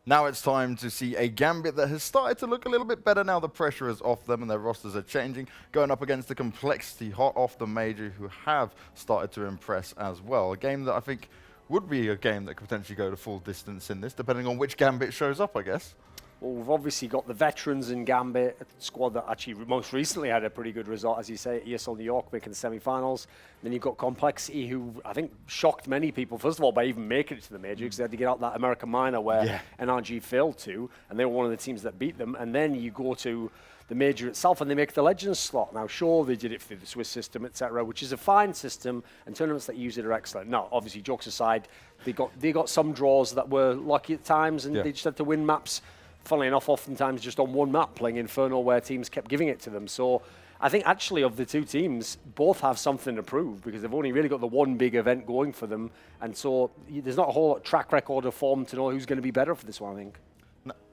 Now it's time to see a Gambit that has started to look a little bit better now. The pressure is off them and their rosters are changing, going up against the compLexity hot off the major, who have started to impress as well. A game that I think would be a game that could potentially go the full distance in this, depending on which Gambit shows up, I guess. Well, we've obviously got the veterans in Gambit, a squad that actually most recently had a pretty good result, as you say, at ESL New York, making the semi-finals. Then you've got compLexity, who I think shocked many people, first of all, by even making it to the major, because they had to get out that American minor where NRG failed to, and they were one of the teams that beat them. And then you go to the major itself, and they make the Legends slot. Now, sure, they did it through the Swiss system, etc., which is a fine system, and tournaments that use it are excellent. Now, obviously, jokes aside, they got some draws that were lucky at times, and they just had to win maps. Funnily enough, oftentimes just on one map, playing Inferno, where teams kept giving it to them. So I think actually of the two teams, both have something to prove, because they've only really got the one big event going for them. And so there's not a whole track record of form to know who's going to be better for this one, I think.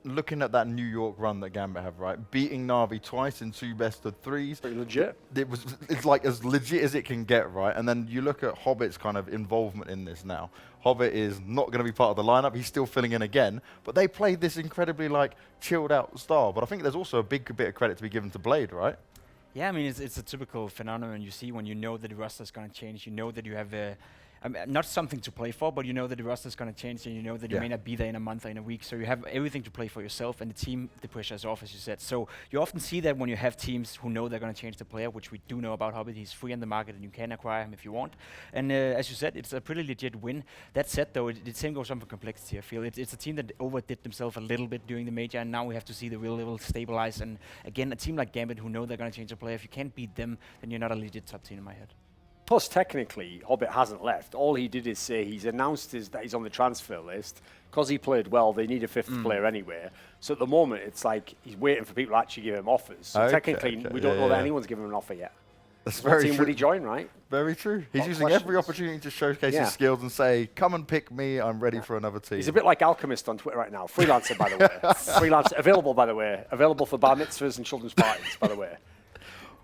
Looking at that New York run that Gambit have, right? Beating Na'Vi twice in 2 best-of-3s. Pretty legit. It's like as legit as it can get, right? And then you look at Hobbit's kind of involvement in this now. Hobbit is not going to be part of the lineup. He's still filling in again. But they played this incredibly like chilled out style. But I think there's also a big bit of credit to be given to Blade, right? Yeah, I mean, it's a typical phenomenon you see when you know that the roster is going to change. You know that you have not something to play for, but you know that the roster is going to change, and you know that you may not be there in a month or in a week. So you have everything to play for yourself, and the team, the pressure is off, as you said. So you often see that when you have teams who know they're going to change the player, which we do know about Hobbit. He's free on the market, and you can acquire him if you want. And as you said, it's a pretty legit win. That said, though, the same goes on for compLexity. I feel it's a team that overdid themselves a little bit during the major, and now we have to see the real level stabilize. And again, a team like Gambit, who know they're going to change the player. If you can't beat them, then you're not a legit top team in my head. Plus, technically, Hobbit hasn't left. All he did is say he's announced that he's on the transfer list. Because he played well, they need a 5th player anyway. So at the moment, it's like he's waiting for people to actually give him offers. So technically, we don't know that anyone's given him an offer yet. That's very true. What team would he join, right? Very true. He's using every opportunity to showcase his skills and say, come and pick me, I'm ready for another team. He's a bit like Alchemist on Twitter right now. Freelancer, by the way. Freelancer, available, by the way. Available for bar mitzvahs and children's parties, by the way.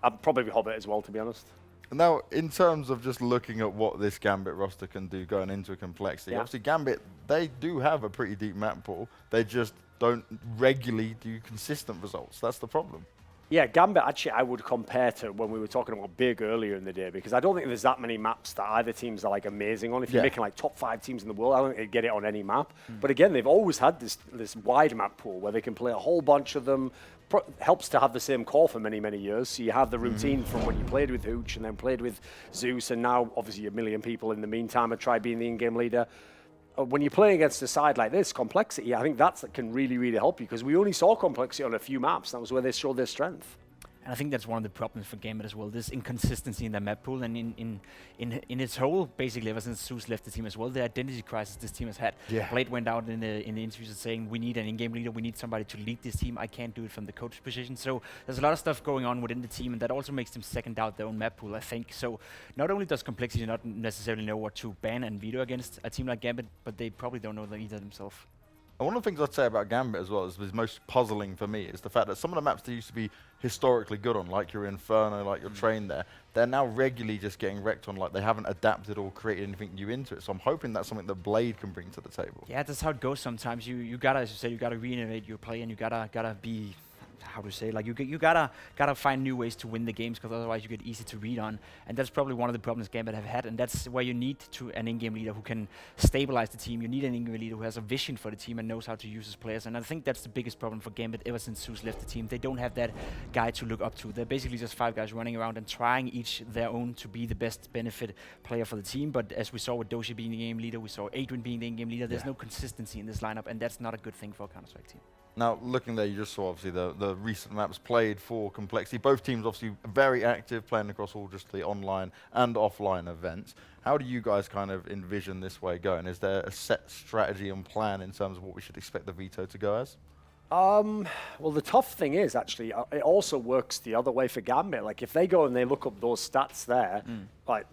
I'd probably Hobbit as well, to be honest. Now, in terms of just looking at what this Gambit roster can do going into a compLexity, obviously Gambit, they do have a pretty deep map pool. They just don't regularly do consistent results. That's the problem. Yeah, Gambit, actually, I would compare to when we were talking about Big earlier in the day, because I don't think there's that many maps that either teams are like amazing on. If you're making like top 5 teams in the world, I don't think they'd get it on any map. But again, they've always had this wide map pool where they can play a whole bunch of them. Helps to have the same core for many, many years. So you have the routine from when you played with Hooch and then played with Zeus, and now obviously a million people in the meantime have tried being the in-game leader. When you're playing against a side like this, compLexity, I think that can really, really help you, because we only saw compLexity on a few maps. That was where they showed their strength. And I think that's one of the problems for Gambit as well, this inconsistency in the map pool, and in its whole, basically ever since Zeus left the team as well, the identity crisis this team has had. Blade went out in the interviews saying, we need an in-game leader, we need somebody to lead this team, I can't do it from the coach position. So there's a lot of stuff going on within the team, and that also makes them second out their own map pool, I think. So not only does compLexity not necessarily know what to ban and veto against a team like Gambit, but they probably don't know that either themselves. And one of the things I'd say about Gambit as well is most puzzling for me is the fact that some of the maps they used to be historically good on, like your Inferno, like your Train there, they're now regularly just getting wrecked on, like they haven't adapted or created anything new into it. So I'm hoping that's something that Blade can bring to the table. Yeah, that's how it goes sometimes. You gotta, as you say, you gotta re-innovate your play, and you gotta be, how to say, like you gotta find new ways to win the games, because otherwise you get easy to read on, and that's probably one of the problems Gambit have had, and that's where you need an in-game leader who can stabilize the team. You need an in-game leader who has a vision for the team and knows how to use his players, and I think that's the biggest problem for Gambit ever since Zeus left the team. They don't have that guy to look up to. They're basically just 5 guys running around and trying each their own to be the best benefit player for the team, but as we saw with Doshi being the game leader, we saw Adrian being the in-game leader, there's no consistency in this lineup, and that's not a good thing for a Counter-Strike team. Now, looking there, you just saw obviously the recent maps played for compLexity. Both teams obviously very active, playing across all just the online and offline events. How do you guys kind of envision this way going? Is there a set strategy and plan in terms of what we should expect the veto to go as? Well, the tough thing is actually, it also works the other way for Gambit. Like if they go and they look up those stats there, like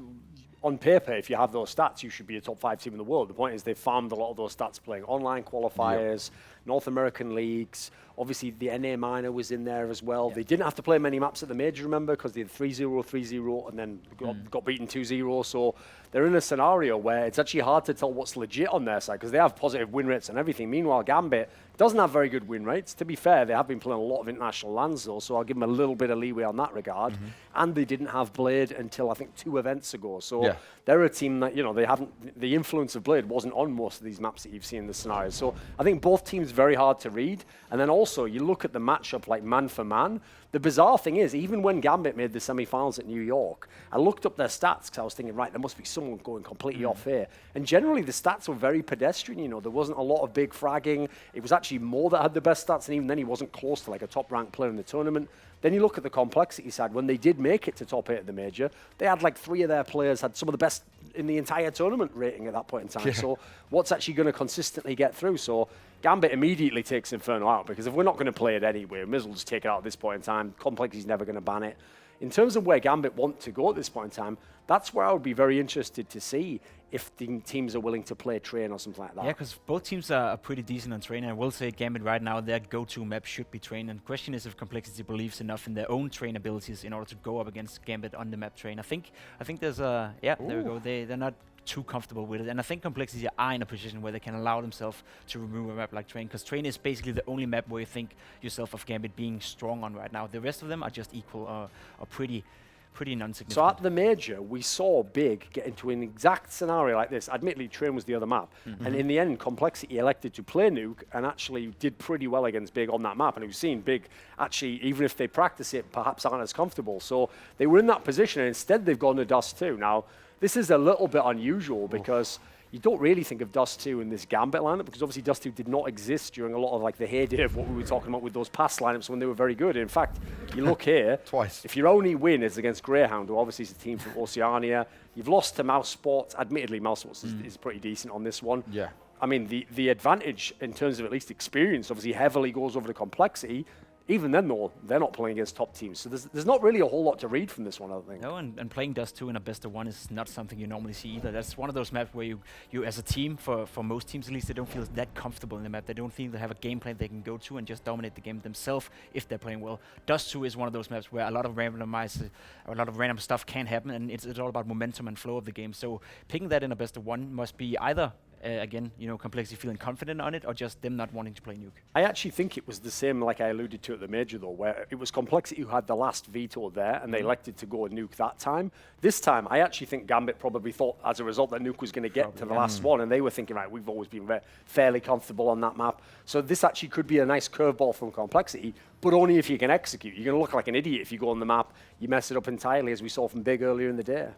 on paper, if you have those stats, you should be a top 5 team in the world. The point is they farmed a lot of those stats playing online qualifiers, North American leagues. Obviously, the NA minor was in there as well. They didn't have to play many maps at the major, remember, because they had 3-0, 3-0, and then got beaten 2-0. So they're in a scenario where it's actually hard to tell what's legit on their side because they have positive win rates and everything. Meanwhile, Gambit doesn't have very good win rates. To be fair, they have been playing a lot of international lands, though, so I'll give them a little bit of leeway on that regard. And they didn't have Blade until, I think, 2 events ago. So they're a team that, they haven't, the influence of Blade wasn't on most of these maps that you've seen in the scenarios. So I think both teams very hard to read. And then also, you look at the matchup like man for man. The bizarre thing is, even when Gambit made the semi-finals at New York, I looked up their stats because I was thinking, right, there must be someone going completely off here. And generally, the stats were very pedestrian. There wasn't a lot of big fragging. It was actually Mo that had the best stats, and even then, he wasn't close to like a top-ranked player in the tournament. Then you look at the complexity side. When they did make it to top 8 at the major, they had like 3 of their players had some of the best in the entire tournament rating at that point in time. So what's actually going to consistently get through? So Gambit immediately takes Inferno out because if we're not going to play it anyway, we may as well just take it out at this point in time. Complexity's never going to ban it. In terms of where Gambit want to go at this point in time, that's where I would be very interested to see if the teams are willing to play Train or something like that. Yeah, because both teams are pretty decent on Train, and I will say Gambit right now, their go-to map should be Train, and the question is if Complexity believes enough in their own Train abilities in order to go up against Gambit on the map Train. I think there's a, there we go, they're not too comfortable with it, and I think Complexity are in a position where they can allow themselves to remove a map like Train, because Train is basically the only map where you think yourself of Gambit being strong on right now. The rest of them are just equal or pretty non-significant. So at the major, we saw Big get into an exact scenario like this. Admittedly, Train was the other map. And in the end, Complexity elected to play Nuke and actually did pretty well against Big on that map. And we've seen Big actually, even if they practice it, perhaps aren't as comfortable. So they were in that position, and instead they've gone to dust2. Now, this is a little bit unusual because you don't really think of dust2 in this Gambit lineup because obviously dust2 did not exist during a lot of like the heyday of what we were talking about with those past lineups when they were very good. In fact, you look here, Twice. If your only win is against Greyhound, who obviously is a team from Oceania, you've lost to Mouse Sports. Admittedly, Mouse Sports is pretty decent on this one. Yeah. I mean, the advantage in terms of at least experience obviously heavily goes over the complexity. Even then, though, they're not playing against top teams. So there's not really a whole lot to read from this one, I don't think. No, and playing dust2 in a best of 1 is not something you normally see either. That's one of those maps where you as a team, for most teams at least, they don't feel that comfortable in the map. They don't feel they have a game plan they can go to and just dominate the game themselves if they're playing well. Dust2 is one of those maps where a lot of random stuff can happen, and it's all about momentum and flow of the game. So picking that in a best of 1 must be either again, Complexity feeling confident on it, or just them not wanting to play Nuke? I actually think it was the same, like I alluded to at the major, though, where it was Complexity who had the last veto there, and they elected to go Nuke that time. This time, I actually think Gambit probably thought, as a result, that Nuke was going to get to the last one, and they were thinking, right, we've always been fairly comfortable on that map. So this actually could be a nice curveball from Complexity, but only if you can execute. You're going to look like an idiot if you go on the map, you mess it up entirely, as we saw from Big earlier in the day.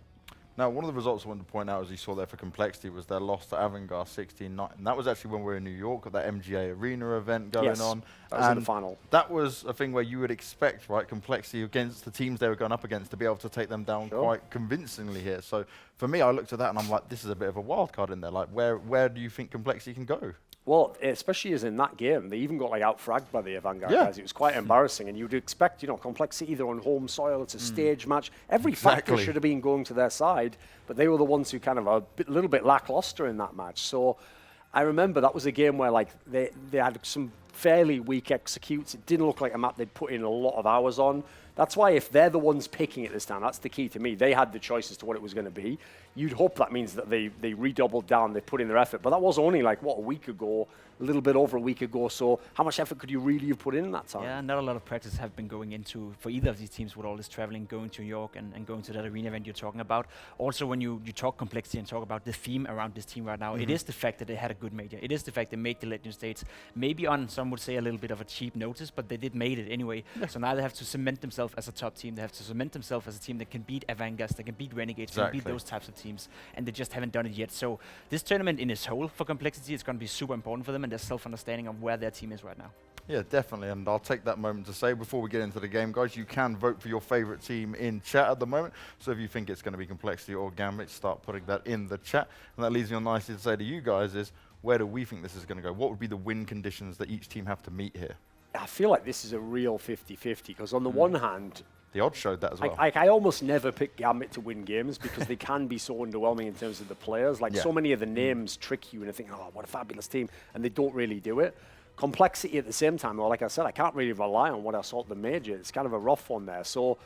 Now, one of the results I wanted to point out, as you saw there for Complexity, was their loss to Avangar 16-9. And that was actually when we were in New York at that MGA Arena event going on. That was in the final. That was a thing where you would expect, right, Complexity against the teams they were going up against to be able to take them down quite convincingly here. So for me, I looked at that and I'm like, this is a bit of a wild card in there. Like, where do you think Complexity can go? Well, especially as in that game, they even got like out-fragged by the Vanguard guys. It was quite embarrassing, and you'd expect, Complexity, they're on home soil, it's a stage match. Every factor should have been going to their side, but they were the ones who kind of a little bit lackluster in that match. So I remember that was a game where like they had some fairly weak executes. It didn't look like a map they'd put in a lot of hours on. That's why if they're the ones picking it this time, that's the key to me. They had the choice as to what it was going to be. You'd hope that means that they redoubled down, they put in their effort. But that was only like, a week ago, a little bit over a week ago. So how much effort could you really have put in that time? Yeah, not a lot of practice have been going into for either of these teams with all this traveling, going to New York and going to that arena event you're talking about. Also, when you talk Complexity and talk about the theme around this team right now, it is the fact that they had a good major. It is the fact they made the Legend States, maybe on, some would say, a little bit of a cheap notice, but they did made it anyway. So now they have to cement themselves as a top team. They have to cement themselves as a team that can beat Avangers, that can beat Renegades, can beat those types of teams, and they just haven't done it yet. So this tournament in its whole for Complexity is going to be super important for them and their self-understanding of where their team is right now. Yeah, definitely, and I'll take that moment to say, before we get into the game, guys, you can vote for your favorite team in chat at the moment. So if you think it's going to be Complexity or Gambit, start putting that in the chat. And that leads me on nicely to say to you guys is, where do we think this is going to go? What would be the win conditions that each team have to meet here? I feel like this is a real 50-50, because on the one hand, The odds showed that as well. I almost never pick Gambit to win games because they can be so underwhelming in terms of the players. Like so many of the names trick you and I think, oh, what a fabulous team, and they don't really do it. compLexity at the same time, well, like I said, I can't really rely on what I saw at the major. It's kind of a rough one there. So,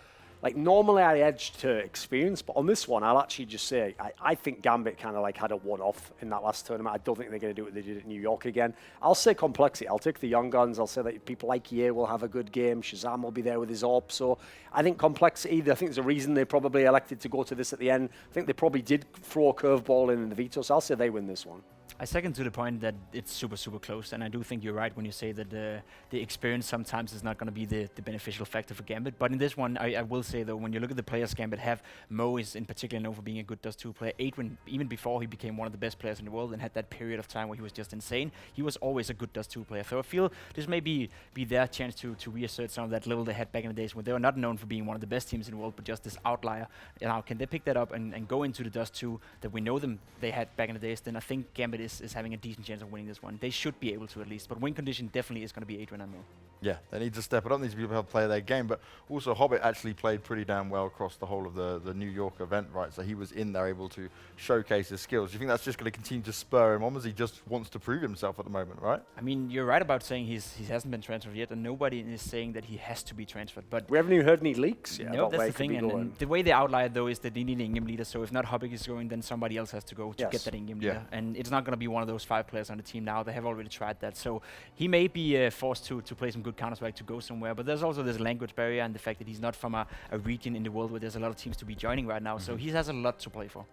like normally I edge to experience, but on this one, I'll actually just say I think Gambit kind of like had a one-off in that last tournament. I don't think they're going to do what they did at New York again. I'll say compLexity. I'll take the young guns. I'll say that people like Ye will have a good game. Shazam will be there with his AWP. So I think compLexity, I think there's a reason they probably elected to go to this at the end. I think they probably did throw a curveball in the veto, so I'll say they win this one. I second to the point that it's super, super close, and I do think you're right when you say that the experience sometimes is not going to be the beneficial factor for Gambit. But in this one, I will say, though, when you look at the players Gambit have, Mo is in particular known for being a good dust2 player. Adrian, even before he became one of the best players in the world and had that period of time where he was just insane, he was always a good dust2 player. So I feel this may be their chance to reassert some of that level they had back in the days when they were not known for being one of the best teams in the world, but just this outlier. Now, can they pick that up and go into the dust2 that we know they had back in the days? Then I think Gambit is having a decent chance of winning this one. They should be able to at least, but win condition definitely is going to be Adrian and Mo. Yeah, they need to step it up. Need to be able to play their game. But also, Hobbit actually played pretty damn well across the whole of the New York event, right? So he was in there able to showcase his skills. Do you think that's just going to continue to spur him on as he just wants to prove himself at the moment, right? I mean, you're right about saying he hasn't been transferred yet, and nobody is saying that he has to be transferred. But we haven't even heard any leaks yet. No, that's the thing. And the way they outline though is that they need an in-game leader. So if not Hobbit is going, then somebody else has to go to get that in-game leader. And it's not going to be one of those 5 players on the team now. They have already tried that. So he may be forced to play some good Counter-Strike to go somewhere, but there's also this language barrier and the fact that he's not from a region in the world where there's a lot of teams to be joining right now, so he has a lot to play for.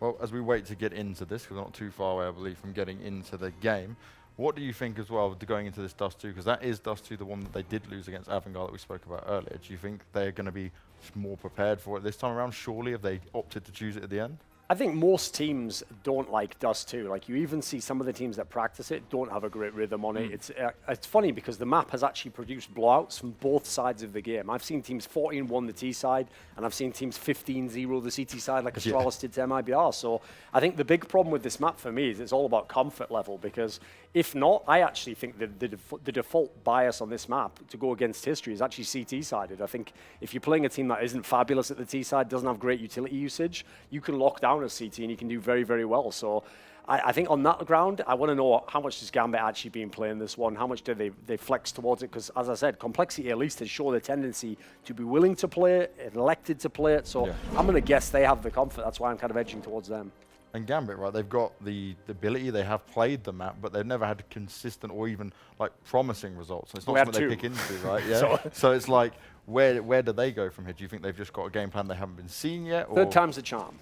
Well, as we wait to get into this, because we're not too far away, I believe, from getting into the game, what do you think as well going into this dust2? Because that is dust2, the one that they did lose against Avangard that we spoke about earlier. Do you think they're going to be more prepared for it this time around, surely, if they opted to choose it at the end? I think most teams don't like dust2. Like you even see some of the teams that practice it don't have a great rhythm on it. It's funny because the map has actually produced blowouts from both sides of the game. I've seen teams 14-1 the T side, and I've seen teams 15-0 the CT side, like Astralis did to MIBR. So I think the big problem with this map for me is it's all about comfort level, because if not, I actually think that the default bias on this map to go against history is actually CT-sided. I think if you're playing a team that isn't fabulous at the T side, doesn't have great utility usage, you can lock down a CT and you can do very, very well. So I think on that ground, I want to know how much does Gambit actually been playing this one? How much do they flex towards it? Because as I said, compLexity at least has shown a tendency to be willing to play it, elected to play it. So I'm going to guess they have the comfort. That's why I'm kind of edging towards them. And Gambit, right, they've got the ability, they have played the map, but they've never had consistent or even like promising results. It's not something they pick into, right? Yeah. So it's like, where do they go from here? Do you think they've just got a game plan they haven't been seen yet? Or? Third time's the charm.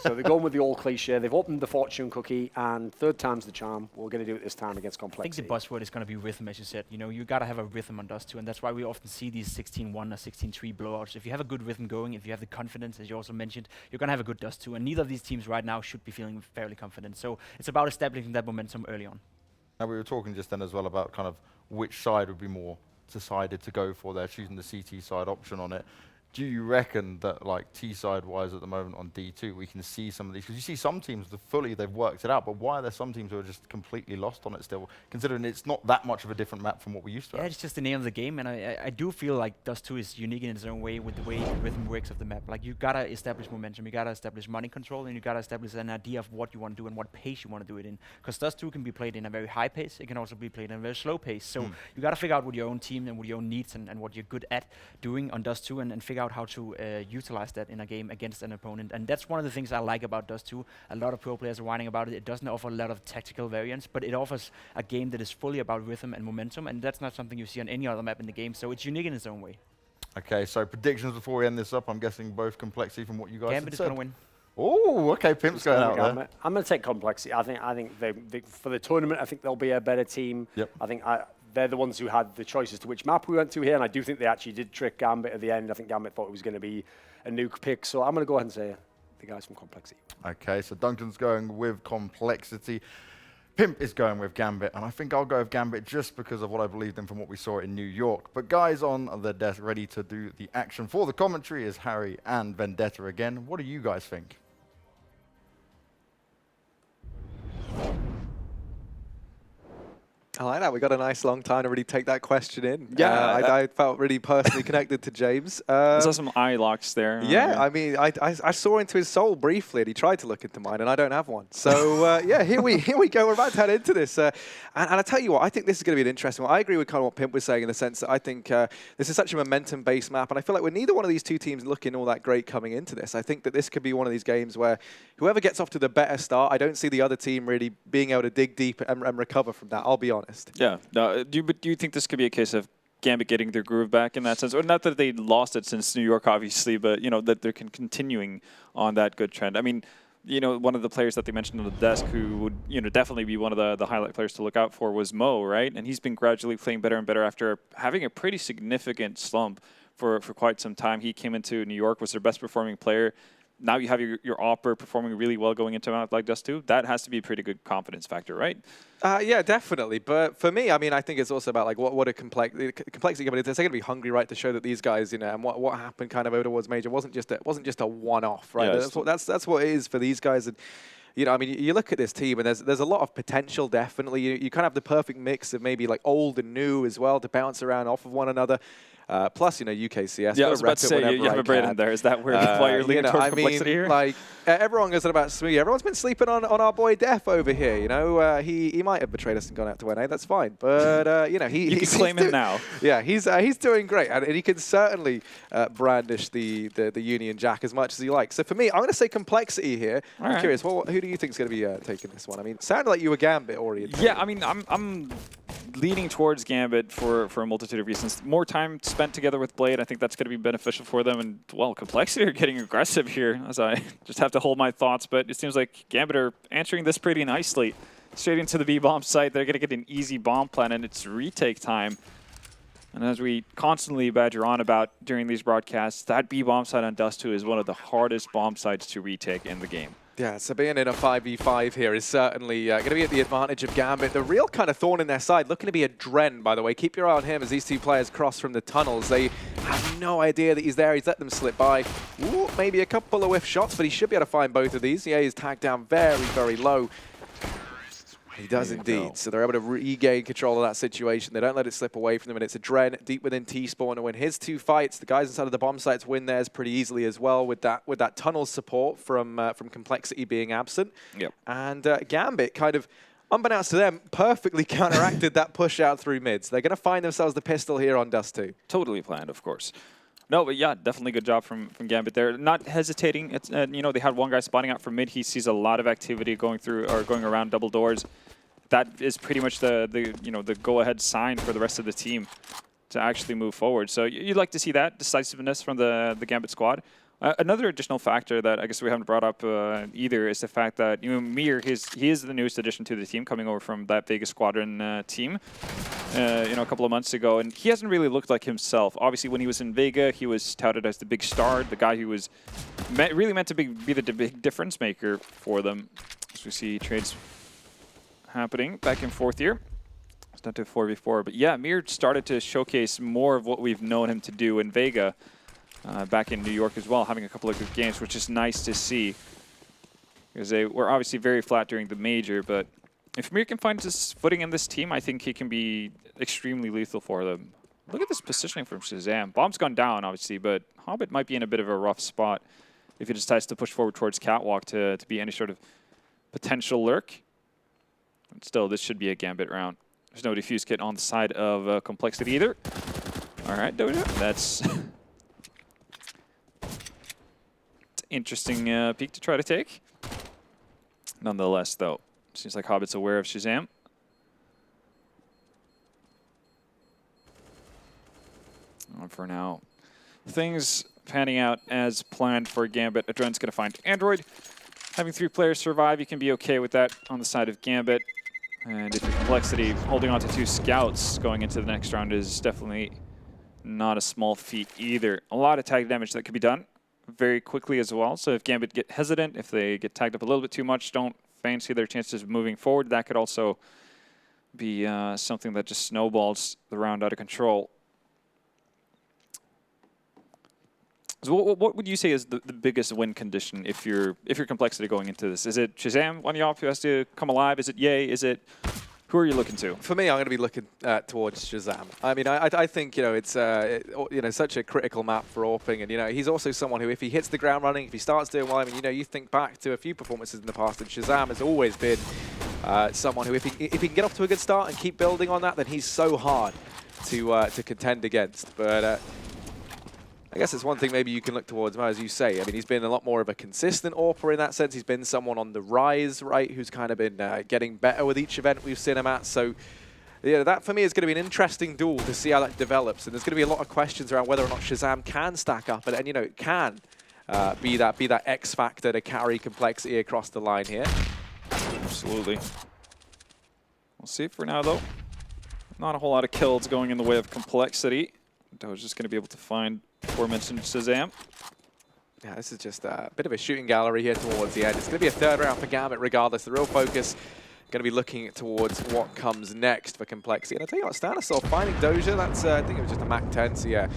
So they're going with the old cliche. They've opened the fortune cookie, and third time's the charm. We're going to do it this time against compLexity. I think the buzzword is going to be rhythm, as you said. You know, you got to have a rhythm on dust2, and that's why we often see these 16-1 or 16-3 blowouts. If you have a good rhythm going, if you have the confidence, as you also mentioned, you're going to have a good dust2, and neither of these teams right now should be feeling fairly confident. So it's about establishing that momentum early on. Now, we were talking just then as well about kind of which side would be more decided to go for. They're choosing the CT side option on it. Do you reckon that, like, T-side wise at the moment on D2, we can see some of these? Because you see some teams, they've worked it out, but why are there some teams who are just completely lost on it still, considering it's not that much of a different map from what we used to have? Yeah, it's just the name of the game, and I do feel like dust2 is unique in its own way with the way the rhythm works of the map. Like, you gotta establish momentum, you gotta establish money control, and you gotta establish an idea of what you want to do and what pace you want to do it in. Because dust2 can be played in a very high pace, it can also be played in a very slow pace. So you gotta figure out what your own team and what your own needs and what you're good at doing on dust2, and figure out how to utilize that in a game against an opponent. And that's one of the things I like about dust2. A lot of pro players are whining about it. It doesn't offer a lot of tactical variance, but it offers a game that is fully about rhythm and momentum, and that's not something you see on any other map in the game, so it's unique in its own way. Okay, so predictions before we end this up. I'm guessing both compLexity from what you guys Gambit is going to win. Oh, okay, Pimp's going out there. I'm going to take compLexity. I think they for the tournament, I think they'll be a better team. Yep. I think they're the ones who had the choices to which map we went to here, and I do think they actually did trick Gambit at the end. I think Gambit thought it was going to be a nuke pick, so I'm going to go ahead and say the guys from compLexity. Okay, so Duncan's going with compLexity. Pimp is going with Gambit, and I think I'll go with Gambit just because of what I believed in from what we saw in New York. But guys on the desk ready to do the action for the commentary is Harry and Vendetta again. What do you guys think? I like that. We got a nice long time to really take that question in. Yeah, I felt really personally connected to James. I saw some eye locks there. Yeah, I mean, I saw into his soul briefly, and he tried to look into mine, and I don't have one. So yeah, here we go. We're about to head into this, and I tell you what, I think this is going to be an interesting one. I agree with kind of what Pimp was saying in the sense that I think this is such a momentum-based map, and I feel like we're neither one of these two teams looking all that great coming into this. I think that this could be one of these games where whoever gets off to the better start, I don't see the other team really being able to dig deep and recover from that. I'll be honest. Yeah. No, do you think this could be a case of Gambit getting their groove back in that sense? Or not that they lost it since New York, obviously, but, you know, that they're continuing on that good trend. I mean, you know, one of the players that they mentioned on the desk who would, you know, definitely be one of the highlight players to look out for was Mo, right? And he's been gradually playing better and better after having a pretty significant slump for quite some time. He came into New York, was their best performing player. Now you have your opera performing really well going into a map like dust2. That has to be a pretty good confidence factor, right? Yeah, definitely. But for me, I mean, I think it's also about like what a complexity. They're going to be hungry, right, to show that these guys, you know, and what happened kind of over towards major wasn't just a one-off, right? Yeah, That's what it is for these guys. And you know, I mean, you look at this team, and there's a lot of potential. Definitely, you kind of have the perfect mix of maybe like old and new as well to bounce around off of one another. Plus, you know, UKCS. Yeah, I was about to say, you have a brain in there. Is that why you're leaning towards complexity here? Like, everyone goes on about Smoothie. Everyone's been sleeping on our boy Def over here, you know. He might have betrayed us and gone out to NA. That's fine. But, you know, you can claim him now. Yeah, he's doing great. And he can certainly brandish the Union Jack as much as he likes. So for me, I'm going to say complexity here. I'm curious, who do you think is going to be taking this one? I mean, it sounded like you were Gambit oriented. Yeah, I mean, I'm leaning towards Gambit for a multitude of reasons. More time spent together with Blade, I think that's going to be beneficial for them. And, well, complexity are getting aggressive here, as I just have to hold my thoughts. But it seems like Gambit are answering this pretty nicely. Straight into the B-bomb site, they're going to get an easy bomb plan, and it's retake time. And as we constantly badger on about during these broadcasts, that B-bomb site on dust2 is one of the hardest bomb sites to retake in the game. Yeah, so being in a 5v5 here is certainly going to be at the advantage of Gambit. The real kind of thorn in their side, looking to be a Dren, by the way. Keep your eye on him as these two players cross from the tunnels. They have no idea that he's there. He's let them slip by. Ooh, maybe a couple of whiff shots, but he should be able to find both of these. Yeah, he's tagged down very, very low. He does indeed. So they're able to regain control of that situation. They don't let it slip away from them, and it's a Dren deep within T-spawn to win his two fights. The guys inside of the bomb sites win theirs pretty easily as well with that tunnel support from complexity being absent. Yep. And Gambit kind of, unbeknownst to them, perfectly counteracted that push out through mids. They're going to find themselves the pistol here on dust2. Totally planned, of course. No, but yeah, definitely good job from Gambit there. Not hesitating. It's you know, they had one guy spotting out from mid. He sees a lot of activity going through or going around double doors. That is pretty much the go-ahead sign for the rest of the team to actually move forward. So you'd like to see that decisiveness from the Gambit squad. Another additional factor that I guess we haven't brought up either is the fact that, you know, Mir, he is the newest addition to the team, coming over from that Vegas Squadron team, you know, a couple of months ago, and he hasn't really looked like himself. Obviously, when he was in Vega, he was touted as the big star, the guy who was really meant to be the big difference maker for them. As we see trades happening back in fourth year. It's not to 4v4, but yeah, Mir started to showcase more of what we've known him to do in Vega. Back in New York as well, having a couple of good games, which is nice to see. Because they were obviously very flat during the major, but if Mir can find his footing in this team, I think he can be extremely lethal for them. Look at this positioning from Shazam. Bomb's gone down, obviously, but Hobbit might be in a bit of a rough spot if he decides to push forward towards Catwalk to be any sort of potential lurk. But still, this should be a Gambit round. There's no defuse kit on the side of complexity either. All right, Doja, that's... interesting peek to try to take. Nonetheless, though, seems like Hobbit's aware of Shazam. For now, things panning out as planned for Gambit. Adren's going to find Android. Having 3 players survive, you can be okay with that on the side of Gambit. And if you're complexity, holding on to 2 scouts going into the next round is definitely not a small feat either. A lot of tag damage that could be done very quickly as well. So if Gambit get hesitant, if they get tagged up a little bit too much, don't fancy their chances of moving forward, that could also be something that just snowballs the round out of control. So what would you say is the biggest win condition if you're complexity going into this? Is it Shazam on the off who has to come alive? Is it Ye? Is it Who are you looking to? For me, I'm going to be looking towards Shazam. I mean, I think, you know, it's you know, such a critical map for AWPing, and you know, he's also someone who, if he hits the ground running, if he starts doing well, I mean, you know, you think back to a few performances in the past, and Shazam has always been someone who, if he can get off to a good start and keep building on that, then he's so hard to contend against. But I guess it's one thing maybe you can look towards, as you say. I mean, he's been a lot more of a consistent AWPer in that sense. He's been someone on the rise, right, who's kind of been getting better with each event we've seen him at. So, yeah, that for me is going to be an interesting duel to see how that develops. And there's going to be a lot of questions around whether or not Shazam can stack up and you know, can be that X factor to carry complexity across the line here. Absolutely. We'll see for now, though. Not a whole lot of kills going in the way of complexity. Doe's just going to be able to find aforementioned Shazam. Yeah, this is just a bit of a shooting gallery here towards the end. It's going to be a third round for Gambit regardless. The real focus going to be looking towards what comes next for complexity. And I'll tell you what, StarSeries finding Doja, that's, I think it was just a Mach 10, so yeah,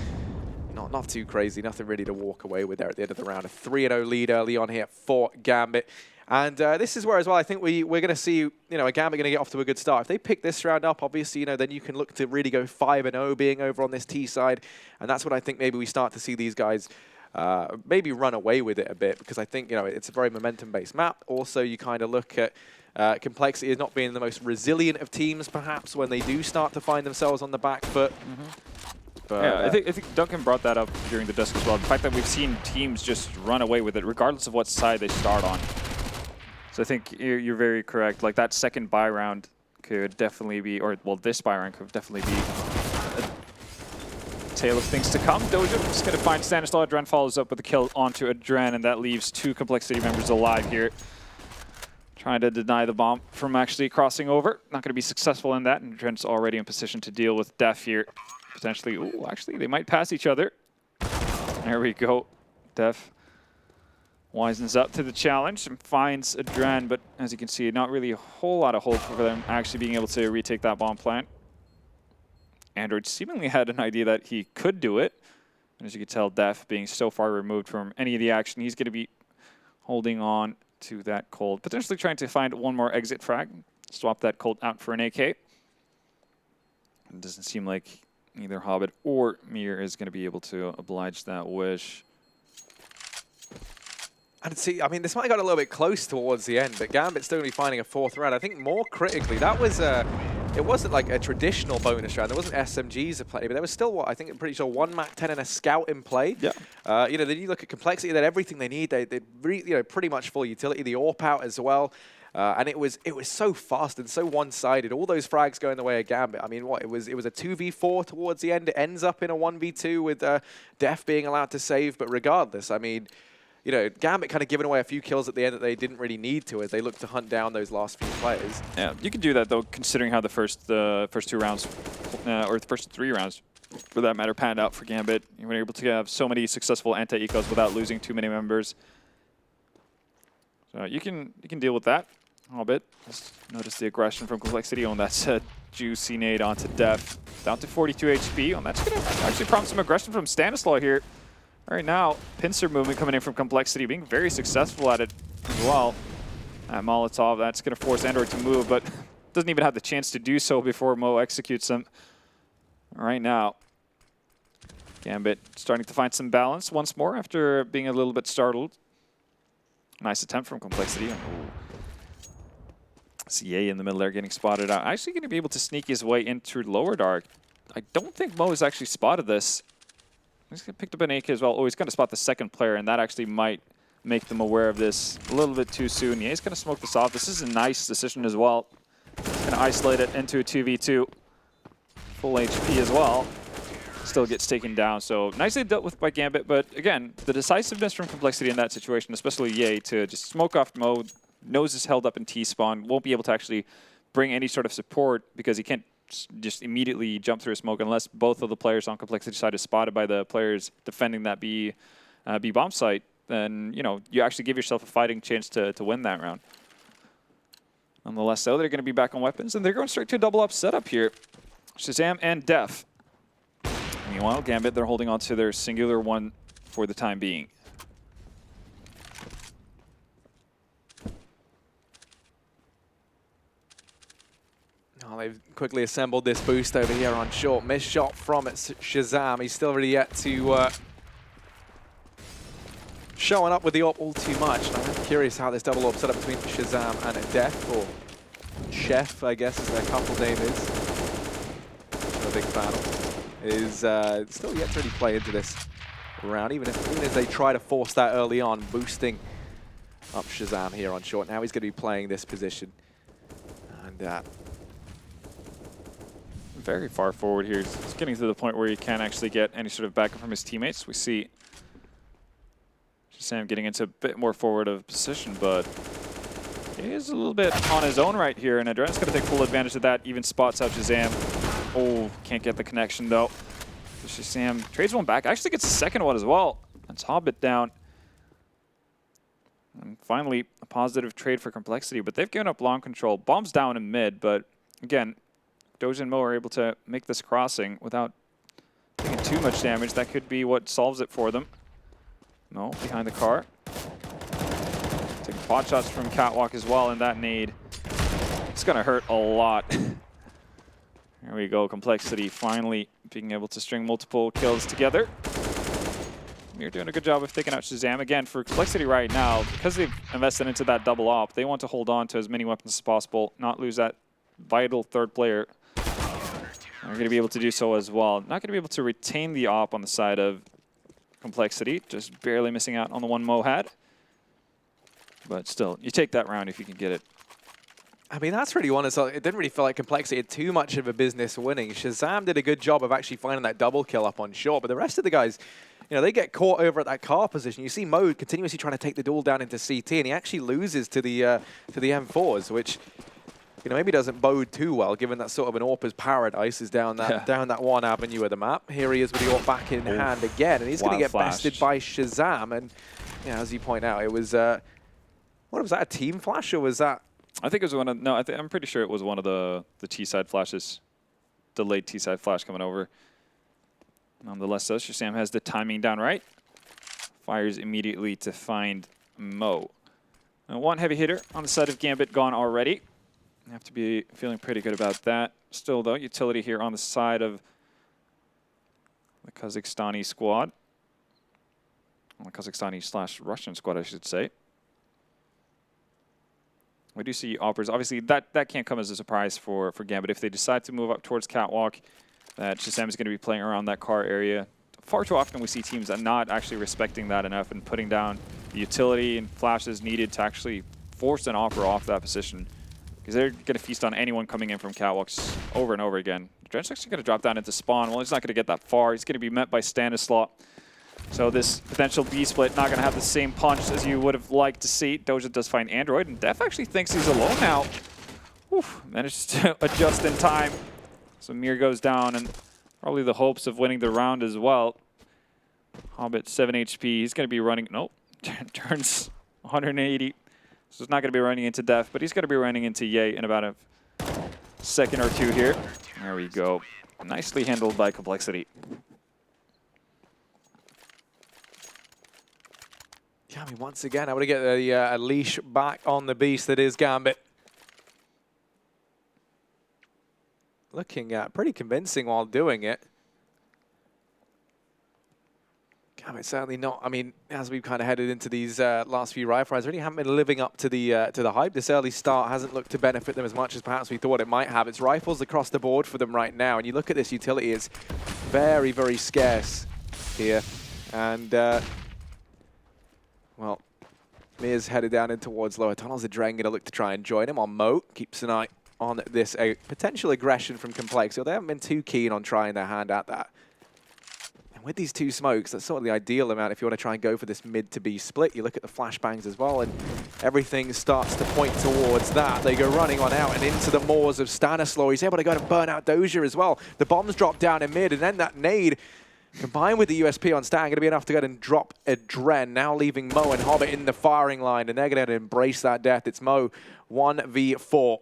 not too crazy. Nothing really to walk away with there at the end of the round. A 3-0 lead early on here for Gambit. And this is where, as well, I think we're going to see, you know, a Gambit going to get off to a good start. If they pick this round up, obviously, you know, then you can look to really go 5-0 being over on this T side. And that's what I think maybe we start to see these guys maybe run away with it a bit, because I think, you know, it's a very momentum-based map. Also, you kind of look at complexity as not being the most resilient of teams, perhaps, when they do start to find themselves on the back foot. But, yeah, I think Duncan brought that up during the disc as well. The fact that we've seen teams just run away with it, regardless of what side they start on. So I think you're very correct. Like, that second buy round could definitely be, or well, this buy round could definitely be a tale of things to come. Doja just going to find Stanislaw. Adren follows up with a kill onto Adren, and that leaves 2 complexity members alive here. Trying to deny the bomb from actually crossing over. Not going to be successful in that, and Adren's already in position to deal with Def here. Potentially, ooh, actually, they might pass each other. There we go. Def wisens up to the challenge and finds Adren, but as you can see, not really a whole lot of hope for them actually being able to retake that bomb plant. Android seemingly had an idea that he could do it. And as you can tell, Def being so far removed from any of the action, he's going to be holding on to that Cold. Potentially trying to find one more exit frag. Swap that Cold out for an AK. It doesn't seem like either Hobbit or Mir is going to be able to oblige that wish. And see, I mean, this might have got a little bit close towards the end, but Gambit's still going to be finding a 4th round. I think more critically, that was it wasn't like a traditional bonus round. There wasn't SMGs to play, but there was still, what, I think I'm pretty sure 1 Mach 10 and a Scout in play. Yeah. You know, then you look at complexity, they had everything they need. They you know, pretty much full utility, the AWP out as well. And it was so fast and so one-sided. All those frags going the way of Gambit. I mean, what, it was a 2v4 towards the end. It ends up in a 1v2 with Def being allowed to save. But regardless, I mean, you know, Gambit kind of giving away a few kills at the end that they didn't really need to as they looked to hunt down those last few players. Yeah, you can do that, though, considering how the first 2 rounds, or the first 3 rounds, for that matter, panned out for Gambit. You were able to have so many successful anti-ecos without losing too many members. So you can deal with that a little bit. Just notice the aggression from complexity on that juicy nade onto Def. Down to 42 HP. And that's going to actually prompt some aggression from Stanislaw here. Right now, pincer movement coming in from complexity, being very successful at it as well. Molotov, that's going to force Android to move, but doesn't even have the chance to do so before Mo executes him. Right now, Gambit starting to find some balance once more after being a little bit startled. Nice attempt from complexity. CA in the middle there getting spotted out. Actually going to be able to sneak his way into lower dark. I don't think Mo has actually spotted this. He's picked up an AK as well. Oh, he's going to spot the second player, and that actually might make them aware of this a little bit too soon. Yeah, he's going to smoke this off. This is a nice decision as well. He's going to isolate it into a 2v2. Full HP as well. Still gets taken down. So nicely dealt with by Gambit, but again, the decisiveness from complexity in that situation, especially Ye, to just smoke off Mo, nose is held up in T-spawn, won't be able to actually bring any sort of support because he can't just immediately jump through a smoke unless both of the players on complexity side is spotted by the players defending that B bomb site. Then, you know, you actually give yourself a fighting chance to win that round. Nonetheless, though, they're going to be back on weapons, and they're going straight to a double up setup here. Shazam and Def. Meanwhile, Gambit, they're holding on to their singular one for the time being. Oh, they've quickly assembled this boost over here on short. Missed shot from Shazam. He's still really yet to showing up with the AWP all too much. And I'm curious how this double AWP set up between Shazam and Def, or Chef, I guess, as their couple name is. I'm a big fan of. Is still yet to really play into this round, even as they try to force that early on, boosting up Shazam here on short. Now he's going to be playing this position. And very far forward here. He's getting to the point where he can't actually get any sort of backup from his teammates. We see Shazam getting into a bit more forward of position, but he is a little bit on his own right here, and Adren's going to take full advantage of that. Even spots out Shazam. Oh, can't get the connection though. Shazam trades one back. Actually gets a second one as well. That's Hobbit down. And finally, a positive trade for compLexity, but they've given up long control. Bombs down in mid, but again, Doja and Mo are able to make this crossing without taking too much damage. That could be what solves it for them. Mo behind the car. Taking pot shots from Catwalk as well, and that nade. It's going to hurt a lot. There we go, compLexity finally being able to string multiple kills together. You're doing a good job of taking out Shazam. Again, for compLexity right now, because they've invested into that double op, they want to hold on to as many weapons as possible, not lose that vital third player. They're going to be able to do so as well. Not going to be able to retain the op on the side of compLexity, just barely missing out on the one Mo had. But still, you take that round if you can get it. I mean, that's really one. It didn't really feel like compLexity had too much of a business winning. Shazam did a good job of actually finding that double kill up on short, but the rest of the guys, you know, they get caught over at that car position. You see Mo continuously trying to take the duel down into CT, and he actually loses to the M4s, which, you know, maybe doesn't bode too well, given that sort of an AWPer's paradise is down that one avenue of the map. Here he is with the AWP back in hand again, and he's going to get bested by Shazam. And, you know, as you point out, it was, what was that, a team flash, or was that? I think it was one of, no, I'm pretty sure it was one of the T-side flashes, delayed T-side flash coming over. Nonetheless, though, Shazam has the timing down right. Fires immediately to find Mo. And one heavy hitter on the side of Gambit gone already. Have to be feeling pretty good about that. Still, though, utility here on the side of the Kazakhstani squad. The Kazakhstani/Russian squad, I should say. We do see AWPers. Obviously, that can't come as a surprise for Gambit. If they decide to move up towards Catwalk, that Shazam is going to be playing around that car area. Far too often we see teams that not actually respecting that enough and putting down the utility and flashes needed to actually force an AWPer off that position. Because they're going to feast on anyone coming in from Catwalks over and over again. Dren's actually going to drop down into spawn. Well, he's not going to get that far. He's going to be met by Stanislaw. So this potential B-split not going to have the same punch as you would have liked to see. Doja does find Android, and Def actually thinks he's alone now. Oof, manages to adjust in time. So Mir goes down, and probably the hopes of winning the round as well. Hobbit, 7 HP. He's going to be running. Nope. Turns 180. So he's not going to be running into Def, but he's going to be running into Ye in about a second or two here. There we go. Nicely handled by compLexity. Yeah, I mean, once again, I want to get a leash back on the beast that is Gambit. Looking pretty convincing while doing it. Gambit certainly not. I mean, as we've kind of headed into these last few rifle rounds, really haven't been living up to the hype. This early start hasn't looked to benefit them as much as perhaps we thought it might have. It's rifles across the board for them right now, and you look at this utility, it's very, very scarce here. And well, Mir's headed down in towards lower tunnels. The Dren going to look to try and join him. On Mo keeps an eye on this potential aggression from compLexity. They haven't been too keen on trying their hand at that. And with these two smokes, that's sort of the ideal amount if you want to try and go for this mid to B split. You look at the flashbangs as well, and everything starts to point towards that. They go running on out and into the moors of Stanislaw. He's able to go and burn out Doja as well. The bombs drop down in mid, and then that nade combined with the USP on Stan, going to be enough to go and drop a Dren, now leaving Mo and Hobbit in the firing line, and they're going to embrace that death. It's Mo 1v4,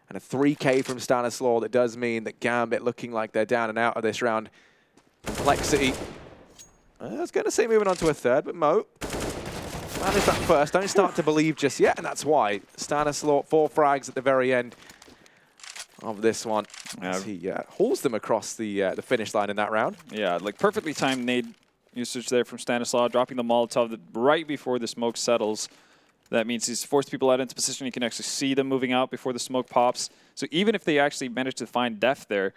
and a 3K from Stanislaw. That does mean that Gambit looking like they're down and out of this round. compLexity, I was going to say moving on to a third, but Mo managed that first. Don't start to believe just yet, and that's why. Stanislaw, 4 frags at the very end. of this one. As he hauls them across the finish line in that round. Yeah, like perfectly timed nade usage there from Stanislaw, dropping the Molotov right before the smoke settles. That means he's forced people out into position. You can actually see them moving out before the smoke pops. So even if they actually manage to find Def there,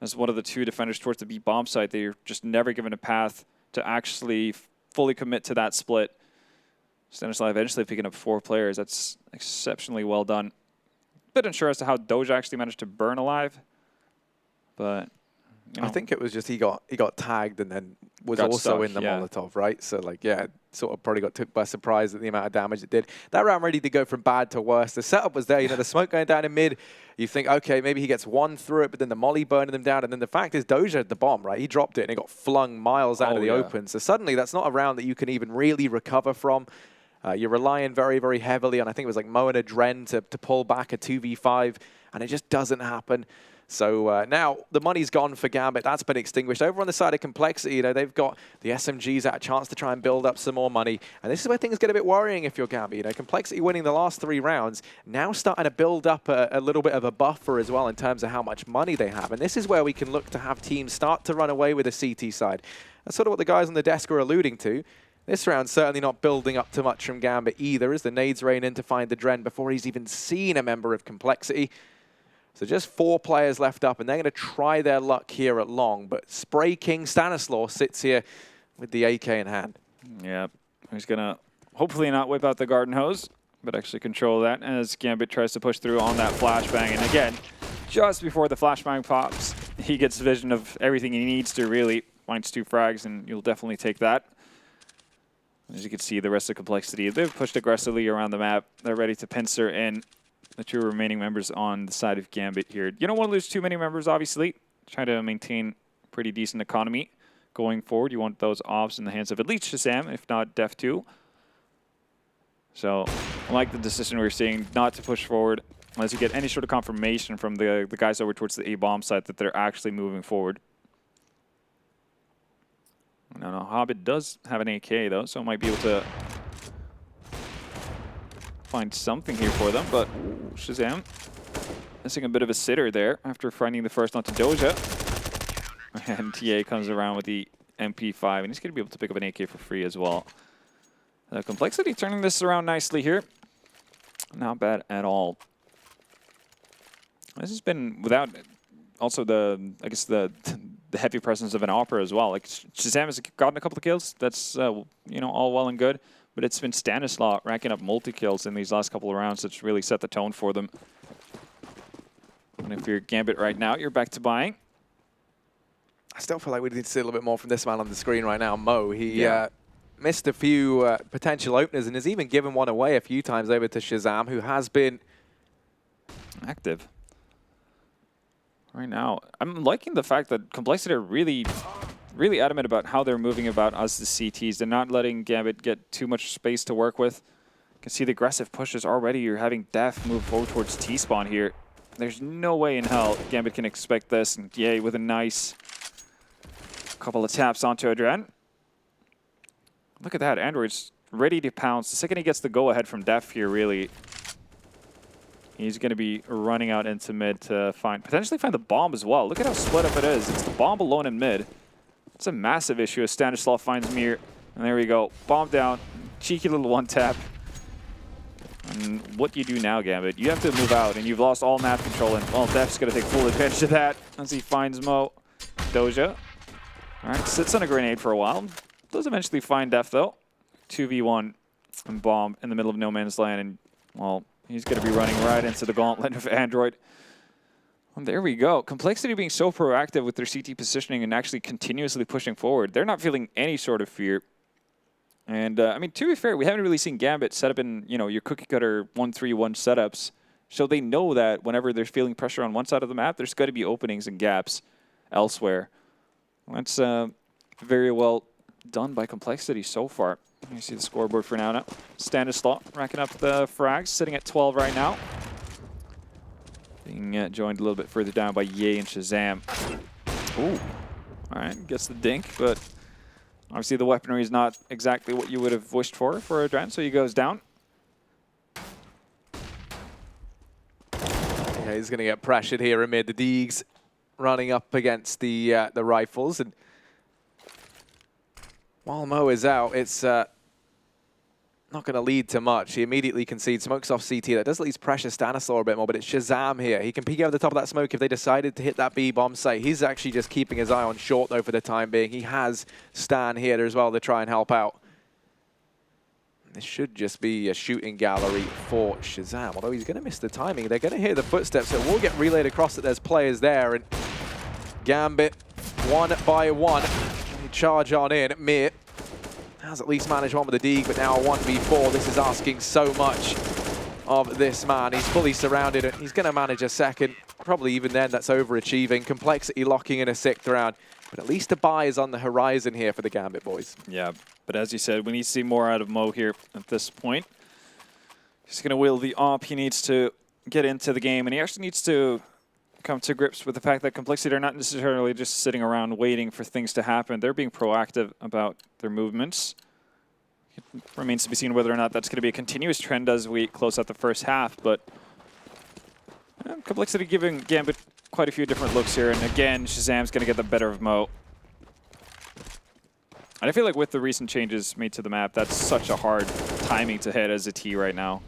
as one of the two defenders towards the B bomb site, they're just never given a path to actually fully commit to that split. Stanislaw eventually picking up 4 players. That's exceptionally well done. Bit unsure as to how Doja actually managed to burn alive, but you know. I think it was just he got tagged and then was Got also stuck, in the yeah. Molotov, right? So like, yeah, sort of probably got took by surprise at the amount of damage it did. That round really did go from bad to worse. The setup was there, you know, the smoke going down in mid. You think, okay, maybe he gets one through it, but then the molly burning them down. And then the fact is Doja had the bomb, right? He dropped it and it got flung miles out of the open. So suddenly that's not a round that you can even really recover from. You're relying very, very heavily on, I think it was like Mo and a Dren to pull back a 2v5, and it just doesn't happen. So now the money's gone for Gambit. That's been extinguished. Over on the side of complexity, you know, they've got the SMGs at a chance to try and build up some more money. And this is where things get a bit worrying if you're Gambit. You know, complexity winning the last 3 rounds, now starting to build up a little bit of a buffer as well in terms of how much money they have. And this is where we can look to have teams start to run away with the CT side. That's sort of what the guys on the desk are alluding to. This round certainly not building up too much from Gambit either, as the nades rain in to find the Dren before he's even seen a member of complexity. So just 4 players left up, and they're going to try their luck here at long. But Spray King Stanislaw sits here with the AK in hand. Yeah, he's going to hopefully not whip out the garden hose, but actually control that as Gambit tries to push through on that flashbang. And again, just before the flashbang pops, he gets vision of everything he needs to really. Finds 2 frags, and you'll definitely take that. As you can see, the rest of complexity, they've pushed aggressively around the map. They're ready to pincer in the 2 remaining members on the side of Gambit here. You don't want to lose too many members, obviously. Try to maintain pretty decent economy going forward. You want those ops in the hands of at least Shazam, if not dust2. So I like the decision we're seeing not to push forward unless you get any sort of confirmation from the guys over towards the A-bomb site that they're actually moving forward. No, Hobbit does have an AK, though, so might be able to find something here for them. But Shazam missing a bit of a sitter there after finding the first onto Doja. And TA comes around with the MP5, and he's going to be able to pick up an AK for free as well. Complexity turning this around nicely here. Not bad at all. This has been without also I guess the heavy presence of an Opera as well. Like Shazam has gotten a couple of kills. That's you know, all well and good. But it's been Stanislaw racking up multi-kills in these last couple of rounds that's really set the tone for them. And if you're Gambit right now, you're back to buying. I still feel like we need to see a little bit more from this man on the screen right now, Mo. He missed a few potential openers and has even given one away a few times over to Shazam, who has been active. Right now, I'm liking the fact that complexity are really adamant about how they're moving about as the CTs. They're not letting Gambit get too much space to work with. You can see the aggressive pushes already. You're having Def move forward towards T-spawn here. There's no way in hell Gambit can expect this. And yay, with a nice couple of taps onto Adren. Look at that, Android's ready to pounce. The second he gets the go-ahead from Def here, really, he's going to be running out into mid to potentially find the bomb as well. Look at how split up it is. It's the bomb alone in mid. It's a massive issue as Stanislaw finds Mir. And there we go. Bomb down. Cheeky little one-tap. And what do you do now, Gambit? You have to move out, and you've lost all map control. And, well, Def's going to take full advantage of that as he finds Mo. Doja. All right, sits on a grenade for a while. Does eventually find Def, though. 2v1 and bomb in the middle of no man's land. And, well, he's going to be running right into the gauntlet of Android. And there we go. Complexity being so proactive with their CT positioning and actually continuously pushing forward. They're not feeling any sort of fear. And, I mean, to be fair, we haven't really seen Gambit set up in, you know, your cookie-cutter 1-3-1 setups. So they know that whenever they're feeling pressure on one side of the map, there's got to be openings and gaps elsewhere. That's very well done by Complexity so far. You see the scoreboard for now. Stanislaw racking up the frags, sitting at 12 right now. Being joined a little bit further down by Ye and Shazam. Ooh. All right, gets the dink, but obviously the weaponry is not exactly what you would have wished for Adren, so he goes down. Yeah, Yeah, he's going to get pressured here amid the Deegs running up against the rifles. And while Mo is out, it's not going to lead to much. He immediately concedes, smokes off CT. That does at least pressure Stanislaw a bit more, but it's Shazam here. He can peek over the top of that smoke if they decided to hit that B-bomb site. He's actually just keeping his eye on short, though, for the time being. He has Stan here as well to try and help out. This should just be a shooting gallery for Shazam, although he's going to miss the timing. They're going to hear the footsteps, so it will get relayed across that there's players there. And Gambit, one by one, they charge on in. Mir has at least managed one with the Deeg, but now a 1v4. This is asking so much of this man. He's fully surrounded, and he's going to manage a second. Probably even then, that's overachieving. compLexity locking in a 6th round. But at least a buy is on the horizon here for the Gambit boys. Yeah, but as you said, we need to see more out of Mo here at this point. He's going to will the op. He needs to get into the game, and he actually needs to come to grips with the fact that compLexity are not necessarily just sitting around waiting for things to happen. They're being proactive about their movements. It remains to be seen whether or not that's going to be a continuous trend as we close out the first half, but compLexity giving Gambit quite a few different looks here, and again, Shazam's going to get the better of Mo. And I feel like with the recent changes made to the map, that's such a hard timing to hit as a T right now.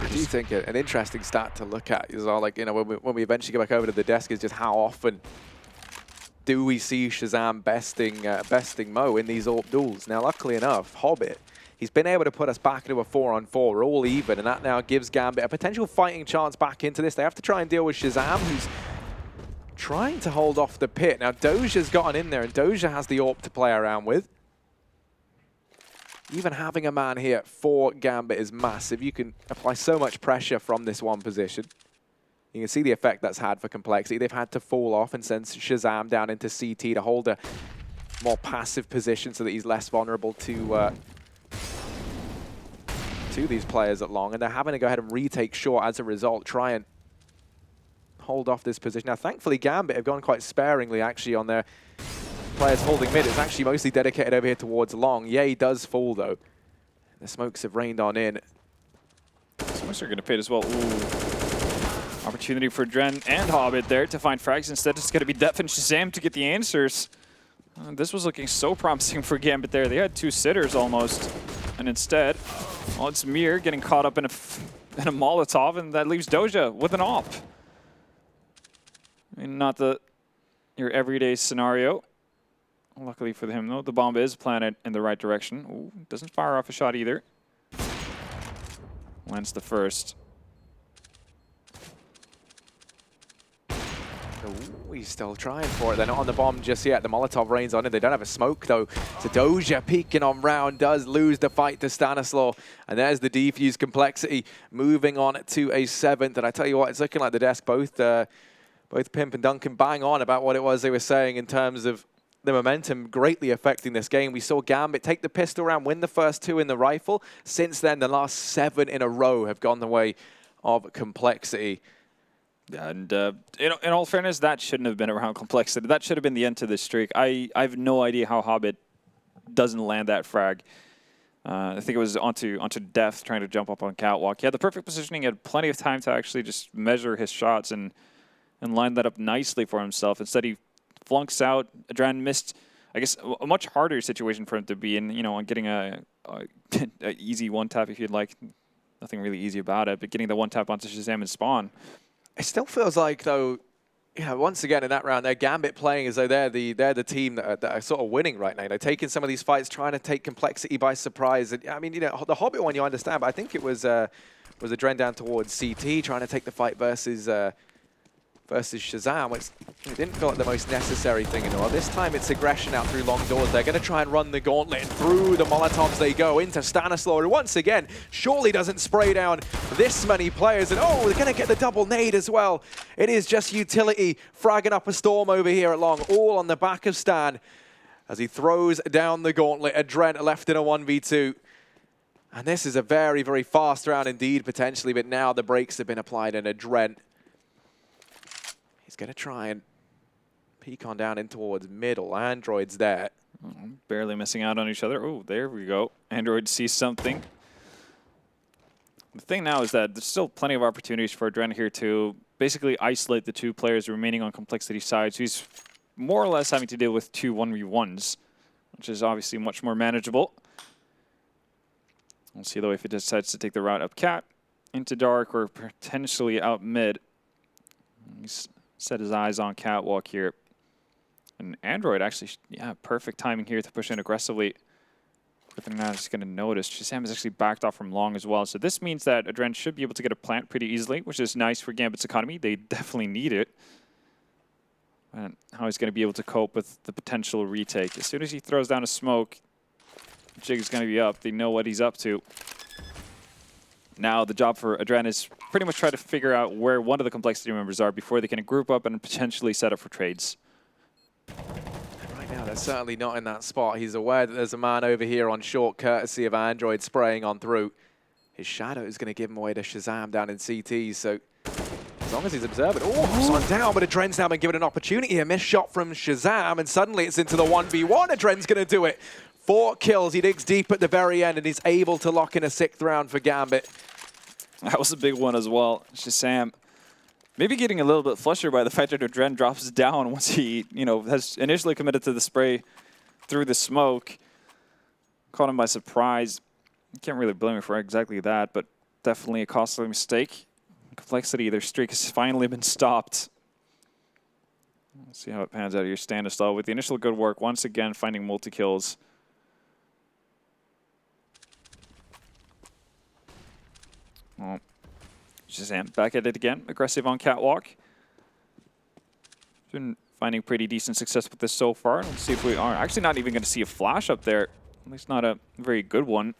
I do think an interesting stat to look at is all, like, you know, when we eventually go back over to the desk, is just how often do we see Shazam besting Mo in these AWP duels. Now, luckily enough, Hobbit, he's been able to put us back into a 4-on-4. We're all even, and that now gives Gambit a potential fighting chance back into this. They have to try and deal with Shazam, who's trying to hold off the pit. Now, Doja's gotten in there, and Doja has the AWP to play around with. Even having a man here for Gambit is massive. You can apply so much pressure from this one position. You can see the effect that's had for compLexity. They've had to fall off and send Shazam down into CT to hold a more passive position so that he's less vulnerable to these players at long. And they're having to go ahead and retake short as a result, try and hold off this position. Now, thankfully, Gambit have gone quite sparingly, actually, on their players holding mid. It's actually mostly dedicated over here towards long. Ye does fall, though. The smokes have rained on in. Smokes are going to pit as well. Ooh. Opportunity for Dren and Hobbit there to find frags. Instead, it's going to be Def and Shazam to get the answers. This was looking so promising for Gambit there. They had 2 sitters almost. And instead, well, it's Mir getting caught up in a Molotov, and that leaves Doja with an op. I mean, not your everyday scenario. Luckily for him, though, the bomb is planted in the right direction. Ooh, doesn't fire off a shot either. Lands the first. Ooh, he's still trying for it. They're not on the bomb just yet. The Molotov rains on it. They don't have a smoke, though. So Doja peeking on round does lose the fight to Stanislaw. And there's the defuse. compLexity moving on to a 7th. And I tell you what, it's looking like the desk, both Pimp and Duncan bang on about what it was they were saying in terms of the momentum greatly affecting this game. We saw Gambit take the pistol round, win the first 2 in the rifle. Since then, the last 7 in a row have gone the way of compLexity. And in all fairness, that shouldn't have been around compLexity. That should have been the end to this streak. I have no idea how Hobbit doesn't land that frag. I think it was onto Def trying to jump up on catwalk. He had the perfect positioning. He had plenty of time to actually just measure his shots and line that up nicely for himself. Instead, he flunks out. Adran missed, I guess, a much harder situation for him to be in, you know, on getting a easy one-tap, if you'd like. Nothing really easy about it, but getting the one-tap onto Shazam and spawn. It still feels like, though, you know, once again in that round, they're Gambit playing as though they're the team that are sort of winning right now. They're taking some of these fights, trying to take compLexity by surprise. And, I mean, you know, the Hobbit one you understand, but I think it was a Dren down towards CT trying to take the fight versus Shazam, which it didn't feel like the most necessary thing in the world. This time it's aggression out through long doors. They're going to try and run the gauntlet, and through the Molotovs they go into Stanislaw, who once again surely doesn't spray down this many players. And oh, they're going to get the double nade as well. It is just utility fragging up a storm over here at long, all on the back of Stan as he throws down the gauntlet. Adren left in a 1v2. And this is a very, very fast round indeed, potentially, but now the brakes have been applied, and Adren, he's going to try and peek on down in towards middle. Android's there. Barely missing out on each other. Oh, there we go. Android sees something. The thing now is that there's still plenty of opportunities for Adren here to basically isolate the 2 players remaining on compLexity side. So he's more or less having to deal with 2 1v1s, which is obviously much more manageable. We'll see, though, if he decides to take the route up cat, into dark, or potentially out mid. He's set his eyes on catwalk here. And Android actually, yeah, perfect timing here to push in aggressively. But they're not just going to notice. Shazam has actually backed off from long as well. So this means that Adren should be able to get a plant pretty easily, which is nice for Gambit's economy. They definitely need it. And how he's going to be able to cope with the potential retake. As soon as he throws down a smoke, Jig's going to be up. They know what he's up to. Now the job for Adren is pretty much try to figure out where one of the compLexity members are before they can group up and potentially set up for trades. Right now, they're certainly not in that spot. He's aware that there's a man over here on short, courtesy of Android spraying on through. His shadow is going to give him away to Shazam down in CT, so as long as he's observing. Oh, someone down, but Adren's now been given an opportunity. A missed shot from Shazam, and suddenly it's into the 1v1. Adren's going to do it. 4 kills. He digs deep at the very end, and he's able to lock in a 6th round for Gambit. That was a big one as well. Shazam maybe getting a little bit flustered by the fact that Adren drops down once he, has initially committed to the spray through the smoke. Caught him by surprise. You can't really blame him for exactly that, but definitely a costly mistake. compLexity, their streak has finally been stopped. Let's see how it pans out here. Stanislaw with the initial good work, once again finding multi-kills. Well, Shazam back at it again. Aggressive on catwalk. Been finding pretty decent success with this so far. Let's see if we are actually not even going to see a flash up there. At least not a very good one.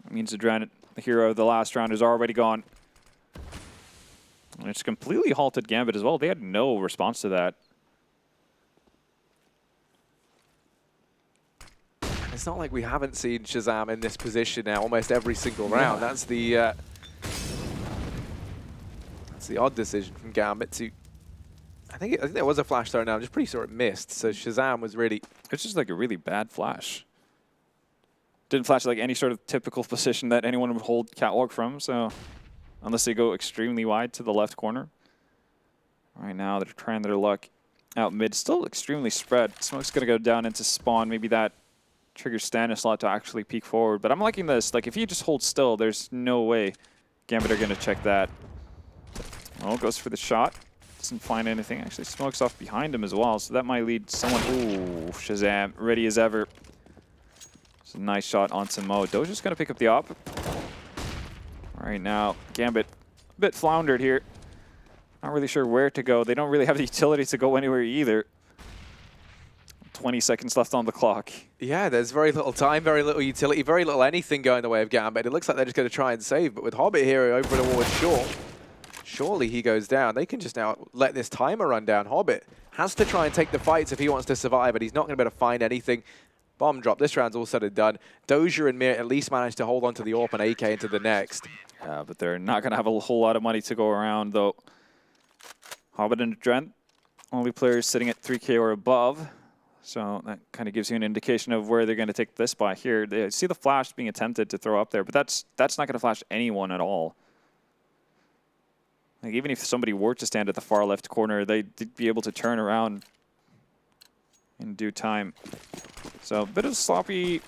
That means Adren, the hero of the last round, is already gone. And it's completely halted Gambit as well. They had no response to that. It's not like we haven't seen Shazam in this position now almost every single round. Yeah. That's the odd decision from Gambit to. I think there was a flash thrown now. I'm just pretty sure it missed. So Shazam was really. It's just like a really bad flash. Didn't flash like any sort of typical position that anyone would hold catwalk from. So unless they go extremely wide to the left corner. Right now they're trying their luck out mid. Still extremely spread. Smoke's gonna go down into spawn. Maybe that triggers Stanislaw to actually peek forward. But I'm liking this. Like if you just hold still, there's no way Gambit are gonna check that. Oh, goes for the shot. Doesn't find anything. Actually smokes off behind him as well. So that might lead someone. Ooh, Shazam, ready as ever. It's a nice shot onto Mo. Doja's gonna pick up the op. Right now, Gambit a bit floundered here. Not really sure where to go. They don't really have the utility to go anywhere either. 20 seconds left on the clock. Yeah, there's very little time, very little utility, very little anything going the way of Gambit. It looks like they're just going to try and save, but with Hobbit here over the wall short, surely he goes down. They can just now let this timer run down. Hobbit has to try and take the fights if he wants to survive, but he's not going to be able to find anything. Bomb drop. This round's all said and done. Doja and Mir at least managed to hold on to the AWP and AK into the next. Yeah, but they're not going to have a whole lot of money to go around, though. Hobbit and Adren, only players sitting at 3K or above. So that kind of gives you an indication of where they're going to take this by here. They see the flash being attempted to throw up there, but that's not going to flash anyone at all. Like even if somebody were to stand at the far left corner, they'd be able to turn around in due time. So a bit of sloppy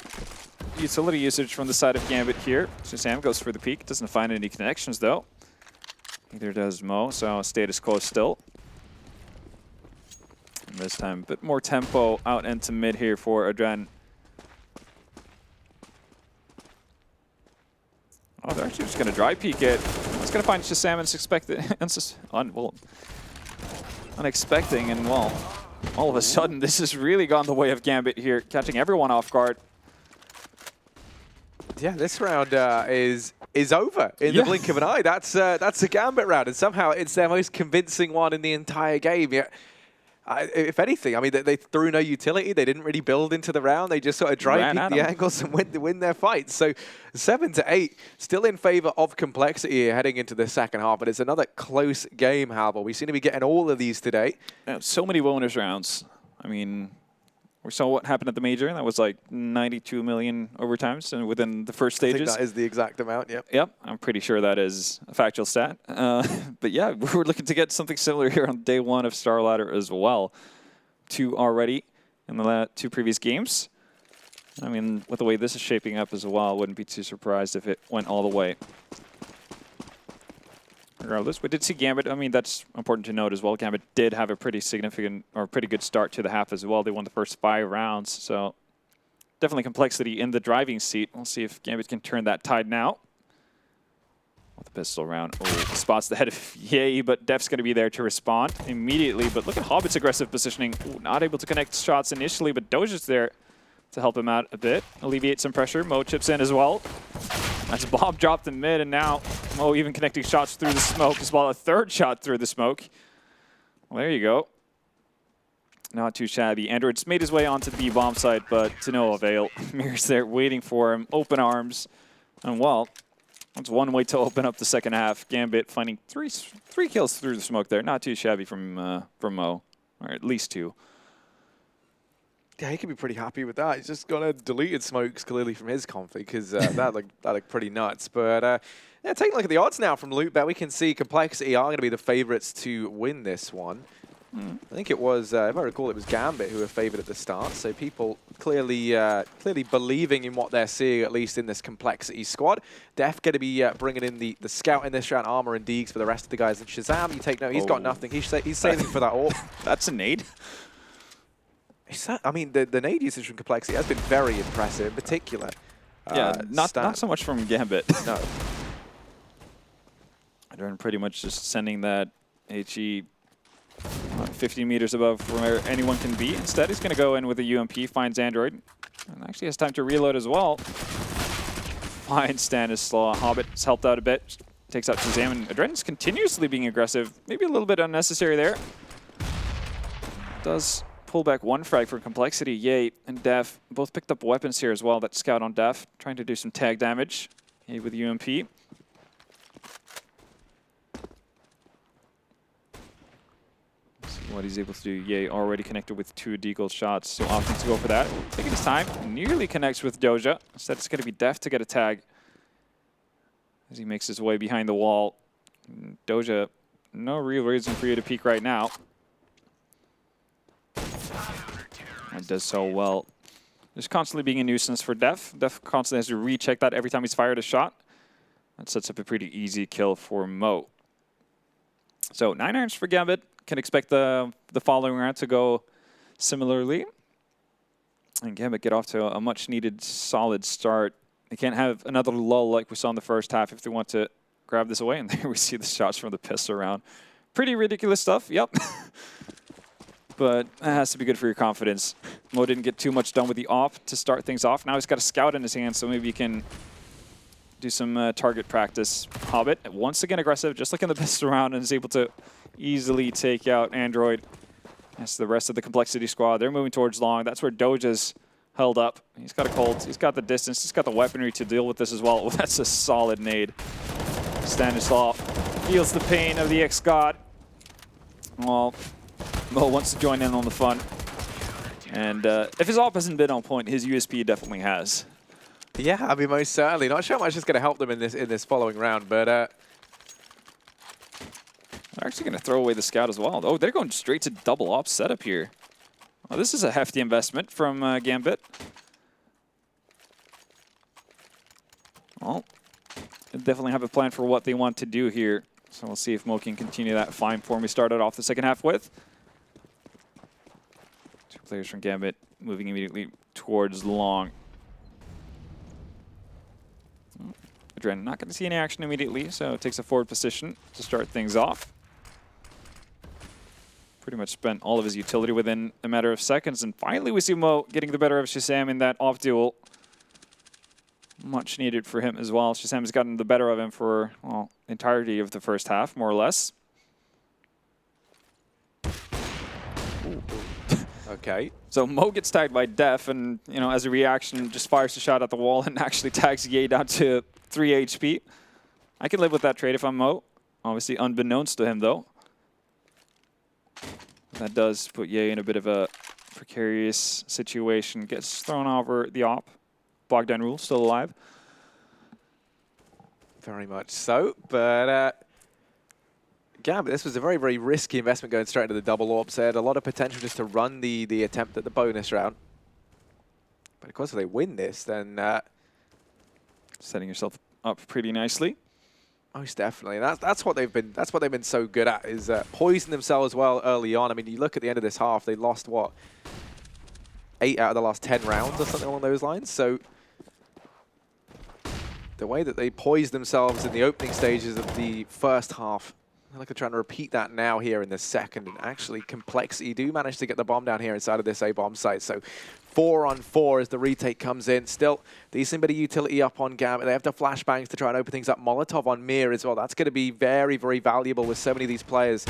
utility usage from the side of Gambit here. Shazam goes for the peek, doesn't find any connections though. Neither does Mo, so status quo still. And this time, a bit more tempo out into mid here for Adren. Oh, they're actually just going to dry peek it. It's going to find Shazam unexpecting, and well, all of a sudden, this has really gone the way of Gambit here, catching everyone off guard. Yeah, this round is over in the blink of an eye. That's a Gambit round, and somehow it's their most convincing one in the entire game. Yeah, if anything, I mean, they threw no utility. They didn't really build into the round. They just sort of dry peeked the angles and win their fights. So 7-8, still in favor of compLexity here heading into the second half. But it's another close game, however. We seem to be getting all of these today. Yeah, so many bonus rounds. I mean, We saw what happened at the major, and that was like 92 million overtimes and within the first stages. I think that is the exact amount, yep. Yep, I'm pretty sure that is a factual stat. But yeah, we're looking to get something similar here on day 1 of Star Ladder as well. 2 already in the 2 previous games. I mean, with the way this is shaping up as well, I wouldn't be too surprised if it went all the way. Regardless, we did see Gambit. I mean, that's important to note as well. Gambit did have a pretty significant or pretty good start to the half as well. They won the first 5 rounds, so definitely complexity in the driving seat. We'll see if Gambit can turn that tide now. With the pistol round. Oh, spots the head of Yay, but Def's going to be there to respond immediately. But look at Hobbit's aggressive positioning. Ooh, not able to connect shots initially, but Doja's there to help him out a bit, alleviate some pressure. Mo chips in as well. That's Bob dropped in mid, and now Mo even connecting shots through the smoke as well. A 3rd shot through the smoke. Well, there you go. Not too shabby. Android's made his way onto the B bomb site, but to no avail. Mirror's there waiting for him, open arms. And well, that's one way to open up the second half. Gambit finding three kills through the smoke there. Not too shabby from Mo, or at least 2. Yeah, he can be pretty happy with that. He's just got a deleted smokes clearly from his config because that looked pretty nuts. But yeah, taking a look at the odds now from Lootbet, we can see complexity are going to be the favorites to win this one. I think it was, if I recall, it was Gambit who were favored at the start. So people clearly believing in what they're seeing, at least in this complexity squad. Def going to be bringing in the scout in this round, Armor and Deegs for the rest of the guys. And Shazam, you take note, he's got nothing. He's saving for that AWP. That's a nade. I mean, the nade usage from complexity has been very impressive, in particular. Yeah, not so much from Gambit. No. They're pretty much just sending that HE 50 meters above where anyone can be. Instead, he's going to go in with a UMP, finds Android, and actually has time to reload as well. Finds Stanislaw. Hobbit's helped out a bit. Takes out Shazam, and Adren's continuously being aggressive. Maybe a little bit unnecessary there. Does pull back 1 frag for complexity. Yay and Def both picked up weapons here as well. That scout on Def, trying to do some tag damage. Yay with UMP. See what he's able to do. Yay already connected with 2 deagle shots, so opting to go for that. Taking his time, nearly connects with Doja. Instead, it's going to be Def to get a tag as he makes his way behind the wall. Doja, no real reason for you to peek right now. And does so well. Just constantly being a nuisance for Def. Def constantly has to recheck that every time he's fired a shot. That sets up a pretty easy kill for Mo. So 9 irons for Gambit. Can expect the following round to go similarly. And Gambit get off to a much needed solid start. They can't have another lull like we saw in the first half if they want to grab this away. And there we see the shots from the pistol round. Pretty ridiculous stuff, yep. But that has to be good for your confidence. Mo didn't get too much done with the off to start things off. Now he's got a scout in his hand, so maybe he can do some target practice. Hobbit, once again aggressive, just like in the pistol round, and is able to easily take out Android. That's the rest of the complexity squad. They're moving towards long. That's where Doja's held up. He's got a cold. He's got the distance. He's got the weaponry to deal with this as well. That's a solid nade. Stanislaw feels the pain of the ex-god. Well, Mo wants to join in on the fun. And if his op hasn't been on point, his USP definitely has. Yeah, I mean, most certainly. Not sure how much is going to help them in this following round, but they're actually going to throw away the scout as well. Oh, they're going straight to double op setup here. Well, this is a hefty investment from Gambit. Well, they definitely have a plan for what they want to do here. So we'll see if Mo can continue that fine form we started off the second half with. 2 players from Gambit moving immediately towards long. Adren not going to see any action immediately, so it takes a forward position to start things off. Pretty much spent all of his utility within a matter of seconds, and finally we see Mo getting the better of Shazam in that off duel. Much needed for him as well. Shazam has gotten the better of him for, well, the entirety of the first half, more or less. okay. So Mo gets tagged by Def, and as a reaction, just fires a shot at the wall and actually tags Ye down to 3 HP. I can live with that trade if I'm Mo. Obviously unbeknownst to him, though. That does put Ye in a bit of a precarious situation. Gets thrown over the op. Bogdan Rule still alive. Very much so, but Gambit, this was a very, very risky investment going straight into the double orbs. They had a lot of potential just to run the attempt at the bonus round. But of course, if they win this, then setting yourself up pretty nicely. Most definitely. That's what they've been so good at, is poison themselves well early on. I mean, you look at the end of this half, they lost what, 8 out of the last 10 rounds or something along those lines. So the way that they poised themselves in the opening stages of the first half, I like they're trying to repeat that now here in the second. And actually, compLexity do manage to get the bomb down here inside of this A-bomb site. So 4-on-4 as the retake comes in. Still, decent bit of utility up on Gambit. They have the flashbangs to try and open things up. Molotov on Mir as well. That's going to be very, very valuable with so many of these players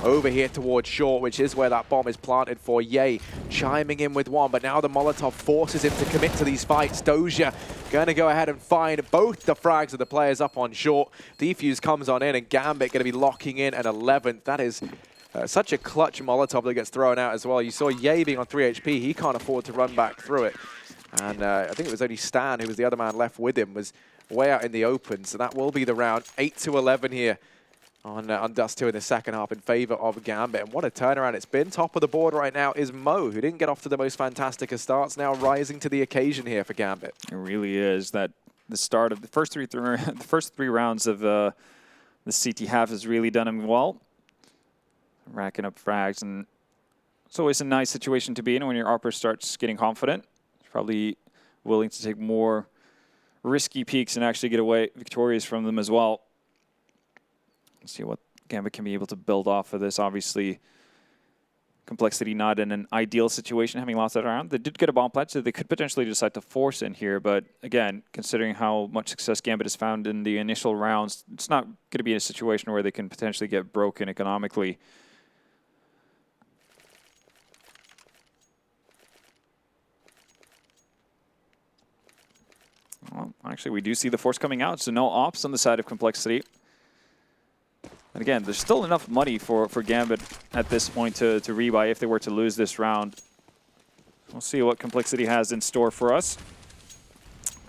over here towards short, which is where that bomb is planted for. Ye chiming in with one, but now the Molotov forces him to commit to these fights. Doja going to go ahead and find both the frags of the players up on short. Defuse comes on in, and Gambit going to be locking in an 11th. That is such a clutch Molotov that gets thrown out as well. You saw Ye being on 3 HP. He can't afford to run back through it. And I think it was only Stan, who was the other man left with him, was way out in the open. So that will be the round. 8-11 here on dust2 in the second half in favor of Gambit. And what a turnaround it's been. Top of the board right now is Mo, who didn't get off to the most fantastic of starts, now rising to the occasion here for Gambit. It really is. That the start of the first three rounds of the CT half has really done him well. Racking up frags, and it's always a nice situation to be in when your ARPer starts getting confident. He's probably willing to take more risky peaks and actually get away victorious from them as well. Let's see what Gambit can be able to build off of this. Obviously, compLexity not in an ideal situation, having lost that round. They did get a bomb plant, so they could potentially decide to force in here. But again, considering how much success Gambit has found in the initial rounds, it's not going to be a situation where they can potentially get broken economically. Well, actually, we do see the force coming out, so no ops on the side of compLexity. And again, there's still enough money for Gambit at this point to rebuy if they were to lose this round. We'll see what compLexity has in store for us.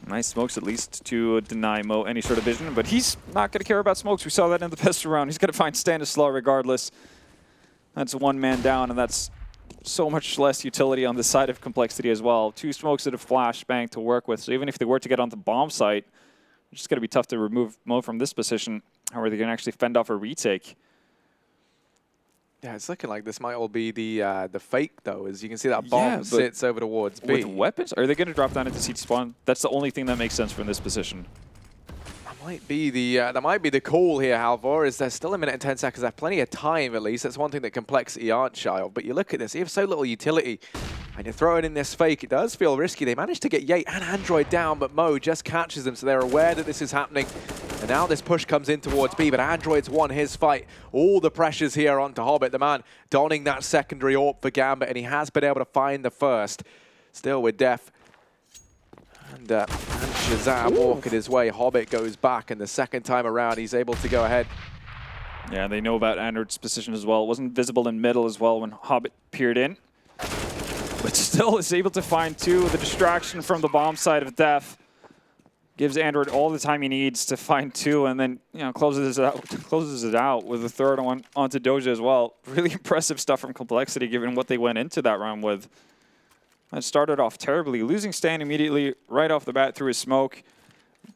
Nice smokes, at least, to deny Mo any sort of vision, but he's not going to care about smokes. We saw that in the best round. He's going to find Stanislaw regardless. That's one man down, and that's so much less utility on the side of compLexity as well. 2 smokes at a flashbang to work with. So even if they were to get on the bomb site, it's just going to be tough to remove Mo from this position. How are they going to actually fend off a retake? Yeah, it's looking like this might all be the fake, though, as you can see that bomb sits over towards B. With weapons? Are they going to drop down into CT spawn? That's the only thing that makes sense from this position. That might be the call here, Halvor, is there's still a minute and 10 seconds. They have plenty of time, at least. That's one thing that compLexity aren't shy of. But you look at this, you have so little utility, and you're throwing in this fake. It does feel risky. They managed to get Ye and Android down, but Mo just catches them, so they're aware that this is happening. And now this push comes in towards B, but Android's won his fight. All the pressures here onto Hobbit, the man donning that secondary AWP for Gambit, and he has been able to find the first. Still with Def. And Shazam walking his way. Hobbit goes back, and the second time around, he's able to go ahead. Yeah, they know about Android's position as well. It wasn't visible in middle as well when Hobbit peered in. But still is able to find 2. The distraction from the bomb side of Def gives Android all the time he needs to find 2, and then closes it out with a third one onto Doja as well. Really impressive stuff from compLexity, given what they went into that round with. That started off terribly, losing Stan immediately right off the bat through his smoke.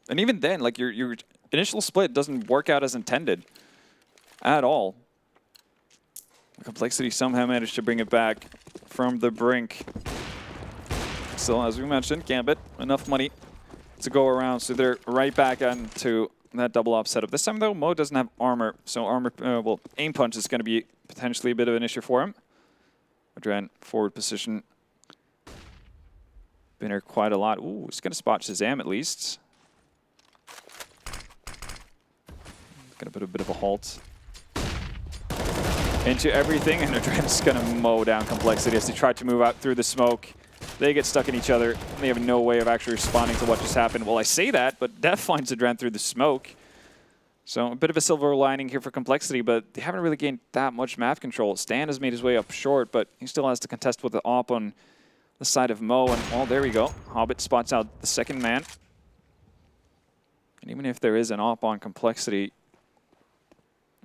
And even then, like your initial split doesn't work out as intended at all. compLexity somehow managed to bring it back from the brink. Still, as we mentioned, Gambit, enough money to go around, so they're right back onto that double op setup. This time, though, Mo doesn't have armor, so aim punch is going to be potentially a bit of an issue for him. Adren, forward position. Been here quite a lot. Ooh, he's going to spot Shazam at least. Going to put a bit of a halt into everything, and Adren's going to mow down compLexity as they try to move out through the smoke. They get stuck in each other. They have no way of actually responding to what just happened. Well, I say that, but Def finds Adren through the smoke. So a bit of a silver lining here for compLexity, but they haven't really gained that much map control. Stan has made his way up short, but he still has to contest with the AWP on the side of Mo. And, well, there we go. Hobbit spots out the second man. And even if there is an AWP on compLexity,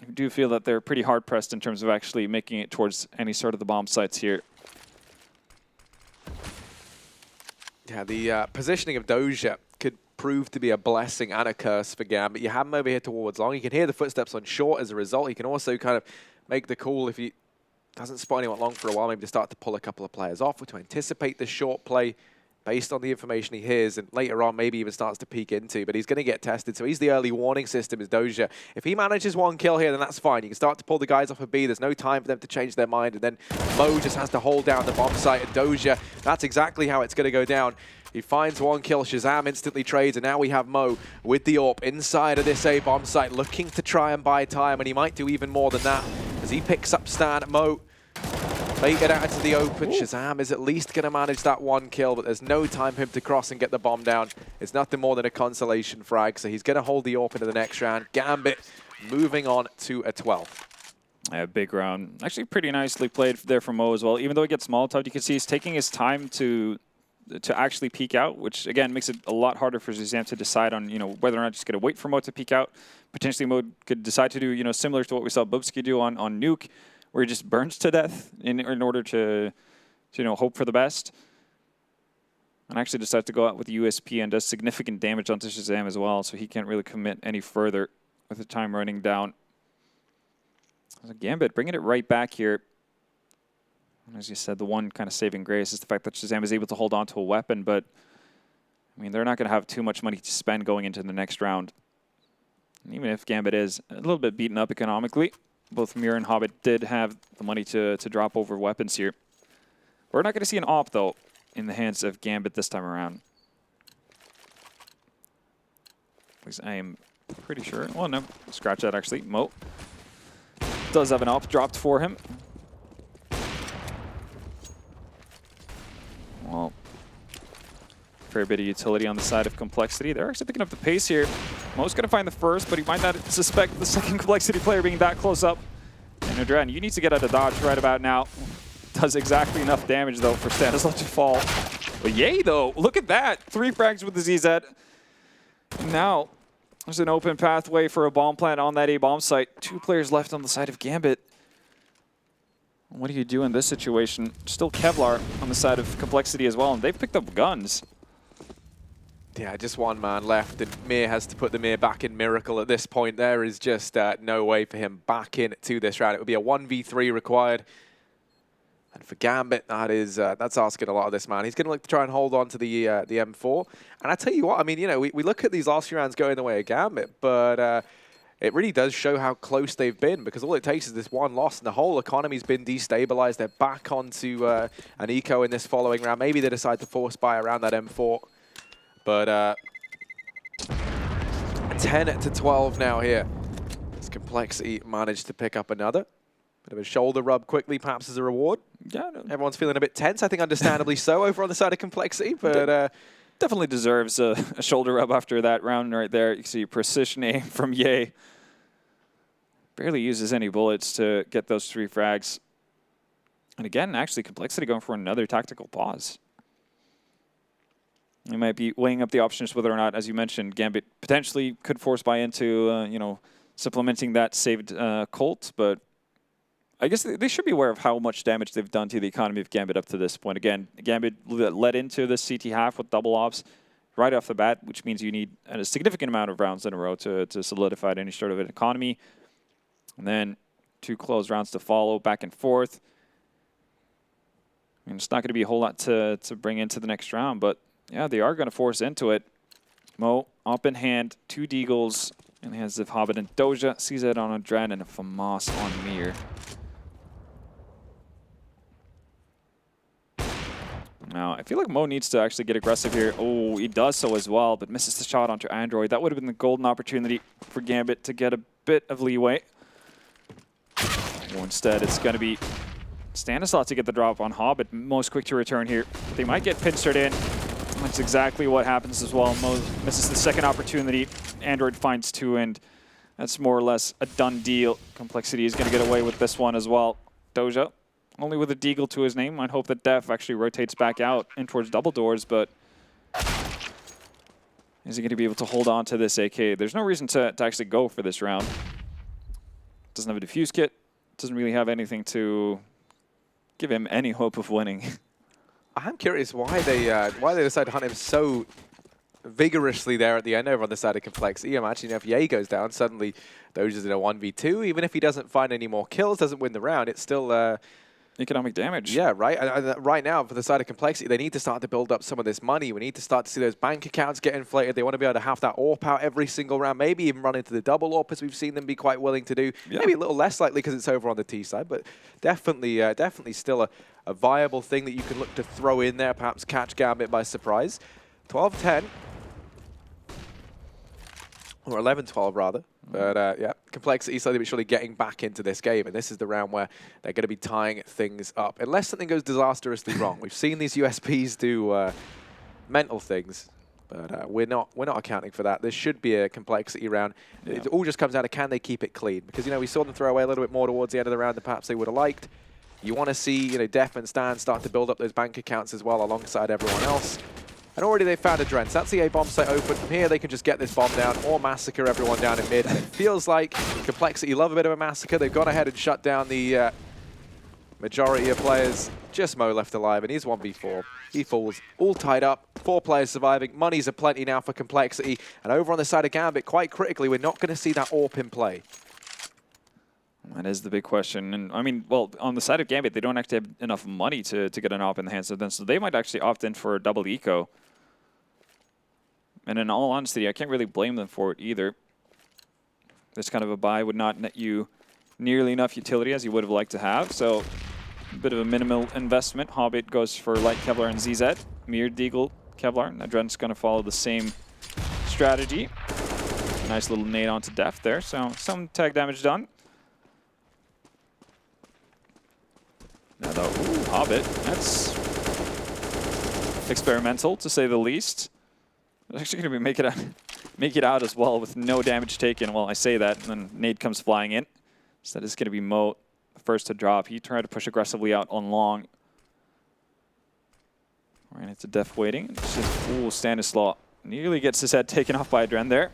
I do feel that they're pretty hard-pressed in terms of actually making it towards any sort of the bomb sites here. Yeah, the positioning of Doja could prove to be a blessing and a curse for Gambit. You have him over here towards long. You can hear the footsteps on short as a result. He can also kind of make the call if he doesn't spot anyone long for a while, maybe to start to pull a couple of players off or to anticipate the short play based on the information he hears, and later on maybe even starts to peek into, but he's going to get tested. So he's the early warning system, is Doja. If he manages one kill here, then that's fine. You can start to pull the guys off of B. There's no time for them to change their mind, and then Mo just has to hold down the bomb site, and Doja, that's exactly how it's going to go down. He finds one kill, Shazam instantly trades, and now we have Mo with the AWP inside of this A bomb site, looking to try and buy time, and he might do even more than that as he picks up Stan. Mo make it out into the open. Ooh. Shazam is at least going to manage that one kill, but there's no time for him to cross and get the bomb down. It's nothing more than a consolation frag, so he's going to hold the AWP into the next round. Gambit moving on to a 12th. Yeah, big round. Actually pretty nicely played there from Mo as well. Even though he gets Molotov, you can see he's taking his time to actually peek out, which again makes it a lot harder for Shazam to decide on, whether or not he's going to wait for Mo to peek out. Potentially Mo could decide to do, similar to what we saw Bubsky do on Nuke, where he just burns to death in order to hope for the best. And actually decides to go out with the USP and does significant damage onto Shazam as well, so he can't really commit any further with the time running down. So Gambit bringing it right back here. And as you said, the one kind of saving grace is the fact that Shazam is able to hold on to a weapon, but I mean, they're not going to have too much money to spend going into the next round. And even if Gambit is a little bit beaten up economically, both Mir and Hobbit did have the money to drop over weapons here. We're not going to see an AWP, though, in the hands of Gambit this time around. At least I am pretty sure. Well, no, scratch that, actually. Mo does have an AWP dropped for him. Well, fair bit of utility on the side of compLexity. They're actually picking up the pace here. Mo's going to find the first, but he might not suspect the second compLexity player being that close up. And Adren, you need to get out of dodge right about now. Does exactly enough damage, though, for Stanislav to fall. But yay, though. Look at that. 3 frags with the ZZ. Now, there's an open pathway for a bomb plant on that A bomb site. 2 players left on the side of Gambit. What do you do in this situation? Still Kevlar on the side of compLexity as well, and they've picked up guns. Yeah, just one man left, and Mir has to put the Mir back in Miracle at this point. There is just no way for him back into this round. It would be a 1v3 required. And for Gambit, that's asking a lot of this man. He's going to look to try and hold on to the M4. And I tell you what, I mean, we look at these last few rounds going the way of Gambit, but it really does show how close they've been, because all it takes is this one loss and the whole economy's been destabilized. They're back onto an eco in this following round. Maybe they decide to force buy around that M4. But 10 to 12 now here. As compLexity managed to pick up another. Bit of a shoulder rub quickly, perhaps as a reward. Yeah, no. Everyone's feeling a bit tense, I think understandably so, over on the side of compLexity, but definitely deserves a shoulder rub after that round right there. You can see precision aim from Ye. Barely uses any bullets to get those 3 frags. And again, actually, compLexity going for another tactical pause. They might be weighing up the options whether or not, as you mentioned, Gambit potentially could force buy into, supplementing that saved Colt, but I guess they should be aware of how much damage they've done to the economy of Gambit up to this point. Again, Gambit led into this CT half with double ops right off the bat, which means you need a significant amount of rounds in a row to solidify any sort of an economy. And then 2 close rounds to follow, back and forth. I mean, it's not going to be a whole lot to bring into the next round, but yeah, they are going to force into it. Mo up in hand, 2 deagles in the hands of Hobbit and Doja, CZ on Adren, and a FAMAS on Mir. Now, I feel like Mo needs to actually get aggressive here. Oh, he does so as well, but misses the shot onto Android. That would have been the golden opportunity for Gambit to get a bit of leeway. Well, instead, it's going to be Stanislav to get the drop on Hobbit. Mo's quick to return here. They might get pincered in. That's exactly what happens as well. Mo misses the second opportunity. Android finds 2, and That's more or less a done deal. compLexity is going to get away with this one as well. Doja, only with a Deagle to his name. I'd hope that Def actually rotates back out in towards double doors, but is he going to be able to hold on to this AK? There's no reason to actually go for this round. Doesn't have a defuse kit. Doesn't really have anything to give him any hope of winning. I'm curious why they decide to hunt him so vigorously there at the end over on the side of compLexity. Imagine if Ye goes down, suddenly Doja's in a 1v2. Even if he doesn't find any more kills, doesn't win the round, it's still economic damage. Yeah, right. And right now, for the side of compLexity, they need to start to build up some of this money. We need to start to see those bank accounts get inflated. They want to be able to have that AWP out every single round, maybe even run into the double AWP, as we've seen them be quite willing to do. Yeah. Maybe a little less likely because it's over on the T side, but definitely still a viable thing that you can look to throw in there, perhaps catch Gambit by surprise. 12-10. Or 11-12, rather. But yeah, compLexity slowly but surely getting back into this game, and this is the round where they're going to be tying things up. Unless something goes disastrously wrong. We've seen these USPs do mental things, but we're not accounting for that. This should be a compLexity round. Yeah. It all just comes down to can they keep it clean? Because, you know, we saw them throw away a little bit more towards the end of the round than perhaps they would have liked. You want to see, you know, Def and Stan start to build up those bank accounts as well alongside everyone else. And already they found a Dren. So that's the A bomb site open. From here, they can just get this bomb down or massacre everyone down in mid. And it feels like compLexity love a bit of a massacre. They've gone ahead and shut down the majority of players. Just Mo left alive, and he's 1v4. He falls, all tied up. 4 players surviving. Monies aplenty now for compLexity. And over on the side of Gambit, quite critically, we're not going to see that AWP in play. That is the big question. And I mean, well, on the side of Gambit, they don't actually have enough money to get an AWP in the hands of them. So they might actually opt in for a double eco. And in all honesty, I can't really blame them for it either. This kind of a buy would not net you nearly enough utility as you would have liked to have. So a bit of a minimal investment. Hobbit goes for Light Kevlar and ZZ. Mir, Deagle, Kevlar. Nadren's going to follow the same strategy. Nice little nade onto Def there. So some tag damage done. Now though, ooh, Hobbit. That's experimental, to say the least. It's actually going to be make it out as well with no damage taken. Well, I say that, and then nade comes flying in. So that is going to be Mo, the first to drop. He tried to push aggressively out on long. Ran into Def waiting. It's just, ooh, Stanislaw nearly gets his head taken off by a Dren there.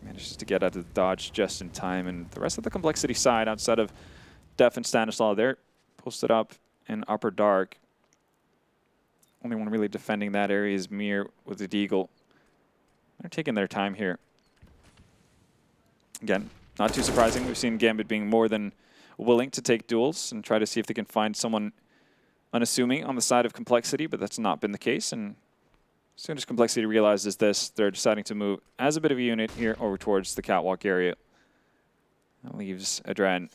Manages to get out of the dodge just in time. And the rest of the compLexity side, outside of Def and Stanislaw, they're posted up in upper dark. Only one really defending that area is Mir with the Deagle. They're taking their time here. Again, not too surprising. We've seen Gambit being more than willing to take duels and try to see if they can find someone unassuming on the side of compLexity, but that's not been the case. And as soon as compLexity realizes this, they're deciding to move as a bit of a unit here over towards the catwalk area. That leaves Adren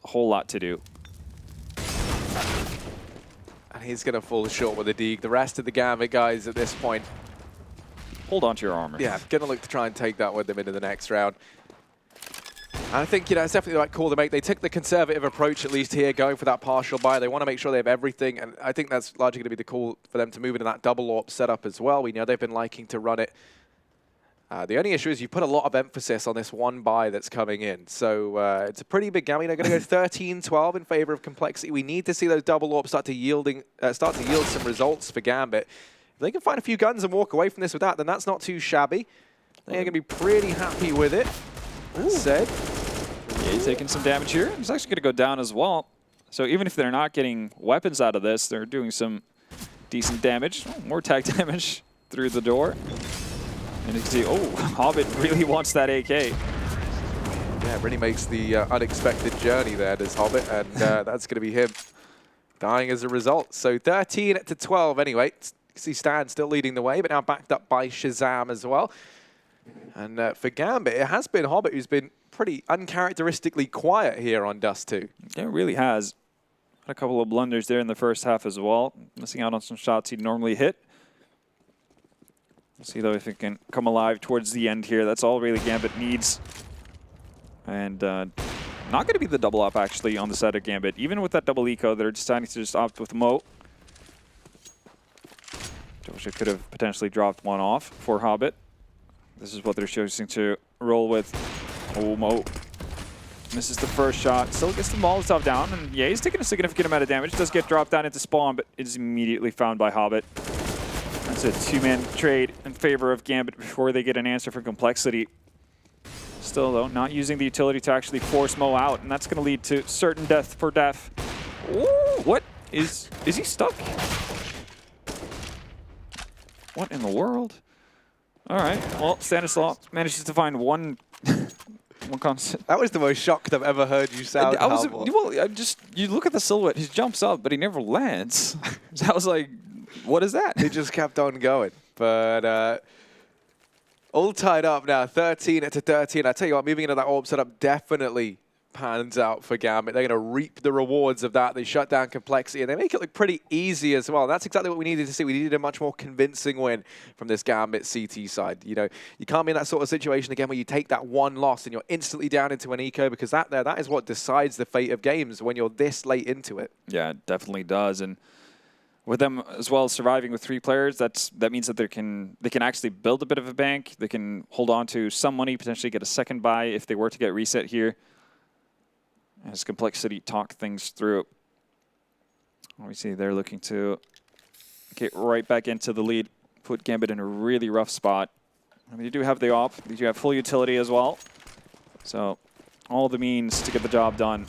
a whole lot to do. And he's going to fall short with a Deagle. The rest of the Gambit guys at this point, hold on to your armor. Yeah, going to look to try and take that with them into the next round. And I think, you know, it's definitely the right call to make. They took the conservative approach, at least here, going for that partial buy. They want to make sure they have everything, and I think that's largely going to be the call for them to move into that double AWP setup as well. We know they've been liking to run it. The only issue is you put a lot of emphasis on this one buy that's coming in. So it's a pretty big game. They're going to go 13-12 in favor of compLexity. We need to see those double AWPs start to yield some results for Gambit. If they can find a few guns and walk away from this with that, then that's not too shabby. They're going to be pretty happy with it. That said, yeah, he's taking some damage here. He's actually going to go down as well. So even if they're not getting weapons out of this, they're doing some decent damage. Oh, more tag damage through the door. And you can see, oh, Hobbit really wants that AK. Yeah, it really makes the unexpected journey there, does Hobbit, and that's going to be him dying as a result. So 13-12 anyway. You see Stan still leading the way, but now backed up by Shazam as well. And for Gambit, it has been Hobbit who's been pretty uncharacteristically quiet here on dust2. Yeah, it really has. Had a couple of blunders there in the first half as well. Missing out on some shots he'd normally hit. We'll see, though, if it can come alive towards the end here. That's all really Gambit needs. And not going to be the double up, actually, on the side of Gambit. Even with that double eco, they're deciding to just opt with Mo. Doja could have potentially dropped one off for Hobbit. This is what they're choosing to roll with. Oh, Mo misses the first shot. Still gets the Molotov down, and yeah, he's taking a significant amount of damage. Does get dropped down into spawn, but is immediately found by Hobbit. That's a two-man trade in favor of Gambit before they get an answer for compLexity. Still, though, not using the utility to actually force Mo out, and that's going to lead to certain death for Def. Ooh, what? Is he stuck? What in the world? All right, well, Stanislaw manages to find one concept. That was the most shocked I've ever heard you sound. You look at the silhouette, he jumps up, but he never lands. So I was like, what is that? He just kept on going. But all tied up now, 13-13. I tell you what, moving into that orb setup definitely pans out for Gambit. They're going to reap the rewards of that. They shut down compLexity, and they make it look pretty easy as well. That's exactly what we needed to see. We needed a much more convincing win from this Gambit CT side. You know, you can't be in that sort of situation again where you take that one loss and you're instantly down into an eco, because that is what decides the fate of games when you're this late into it. Yeah, it definitely does. And with them as well surviving with 3 players, that means that they can actually build a bit of a bank. They can hold on to some money, potentially get a second buy if they were to get reset here. As compLexity talk things through. Obviously, they're looking to get right back into the lead, put Gambit in a really rough spot. I mean, you do have the op, you do have full utility as well. So, all the means to get the job done.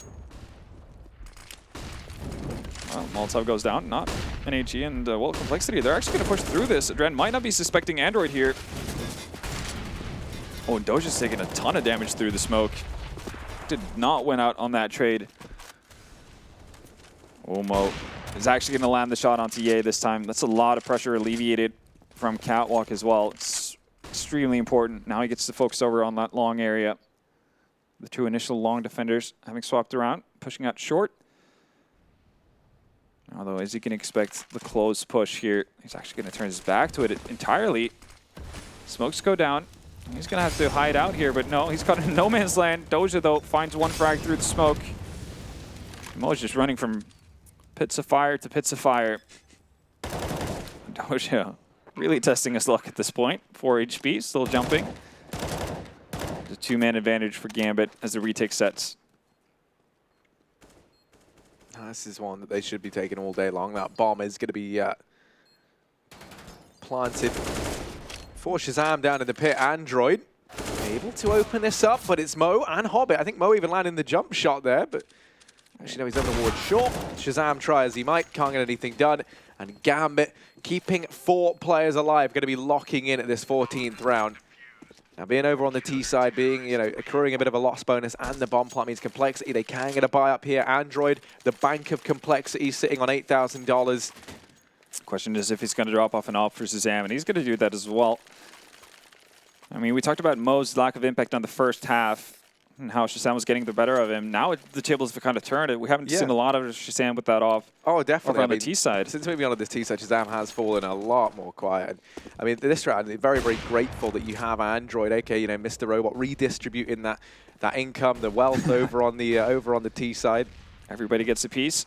Well, Molotov goes down, not NHE, and well, compLexity, they're actually going to push through this. Dren might not be suspecting Android here. Oh, and Doja's taking a ton of damage through the smoke. Did not win out on that trade. Mo is actually going to land the shot onto Ye this time. That's a lot of pressure alleviated from Catwalk as well. It's extremely important. Now he gets to focus over on that long area. The 2 initial long defenders having swapped around, pushing out short. Although, as you can expect, the close push here, he's actually going to turn his back to it entirely. Smokes go down. He's going to have to hide out here, but no, he's caught in no man's land. Doja, though, finds one frag through the smoke. Mo's just running from pits of fire to pits of fire. Doja really testing his luck at this point. 4 HP, still jumping. There's a 2-man advantage for Gambit as the retake sets. This is one that they should be taking all day long. That bomb is going to be planted for Shazam down in the pit. Android able to open this up, but it's Mo and Hobbit. I think Mo even landing the jump shot there, but actually no, he's on the ward short. Shazam try as he might, can't get anything done. And Gambit keeping 4 players alive, going to be locking in at this 14th round. Now being over on the T side, being, you know, accruing a bit of a loss bonus, and the bomb plant means compLexity, they can get a buy up here. Android, the bank of compLexity, sitting on $8,000. Question is if he's going to drop off an op for Shazam, and he's going to do that as well. I mean, we talked about Mo's lack of impact on the first half and how Shazam was getting the better of him. Now the tables have kind of turned. We haven't seen a lot of Shazam with that off. Oh, definitely. On the T side. Since moving on to this T side, Shazam has fallen a lot more quiet. I mean, this round, very, very grateful that you have Android, aka, you know, Mr. Robot, redistributing that income, the wealth over on the T side. Everybody gets a piece.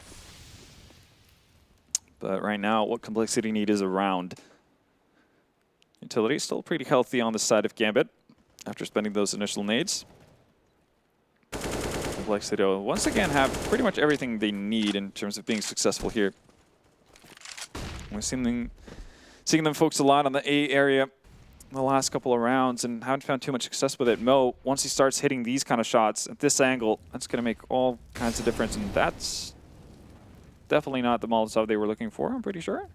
But right now, what compLexity need is a round. Utility still pretty healthy on the side of Gambit after spending those initial nades. compLexity will once again have pretty much everything they need in terms of being successful here. We're seeing them focus a lot on the A area in the last couple of rounds and haven't found too much success with it. Mo, once he starts hitting these kind of shots at this angle, that's going to make all kinds of difference, and that's definitely not the Molotov they were looking for, I'm pretty sure.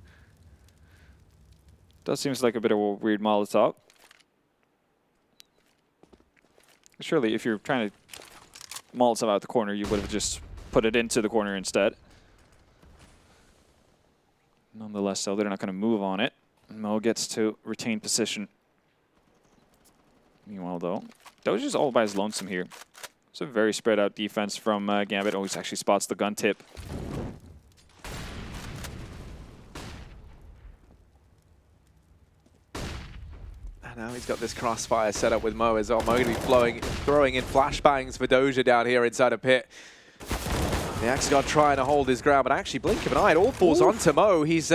Does seems like a bit of a weird Molotov. Surely, if you're trying to Molotov out the corner, you would have just put it into the corner instead. Nonetheless, though, they're not going to move on it. Mo gets to retain position. Meanwhile, though, Doja's all by his lonesome here. It's a very spread out defense from Gambit. Always actually spots the gun tip. Now he's got this crossfire set up with Mo as well. Mo going to be throwing in flashbangs for Doja down here inside a pit. The Axegon trying to hold his ground, but actually blink of an eye, it all falls onto Mo. He's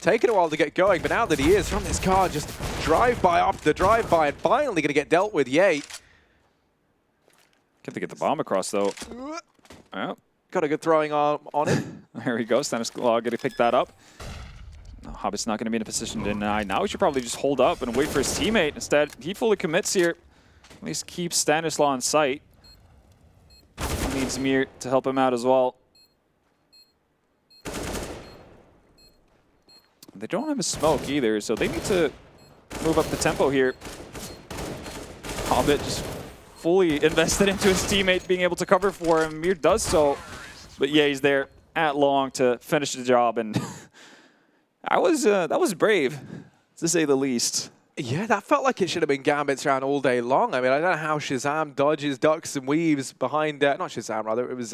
taken a while to get going, but now that he is from this car, just drive-by after the drive-by, and finally going to get dealt with. Yay. Get to get the bomb across, though. Oh. Got a good throwing arm on it. There he goes. Stanislaw going to pick that up. No, Hobbit's not going to be in a position to deny. Now he should probably just hold up and wait for his teammate. Instead, he fully commits here. At least keeps Stanislaw in sight. He needs Mir to help him out as well. They don't have a smoke either, so they need to move up the tempo here. Hobbit just fully invested into his teammate being able to cover for him. Mir does so, but yeah, he's there at long to finish the job, and that was brave, to say the least. Yeah, that felt like it should have been Gambit's round all day long. I mean, I don't know how Shazam dodges, ducks, and weaves behind, not Shazam, rather, it was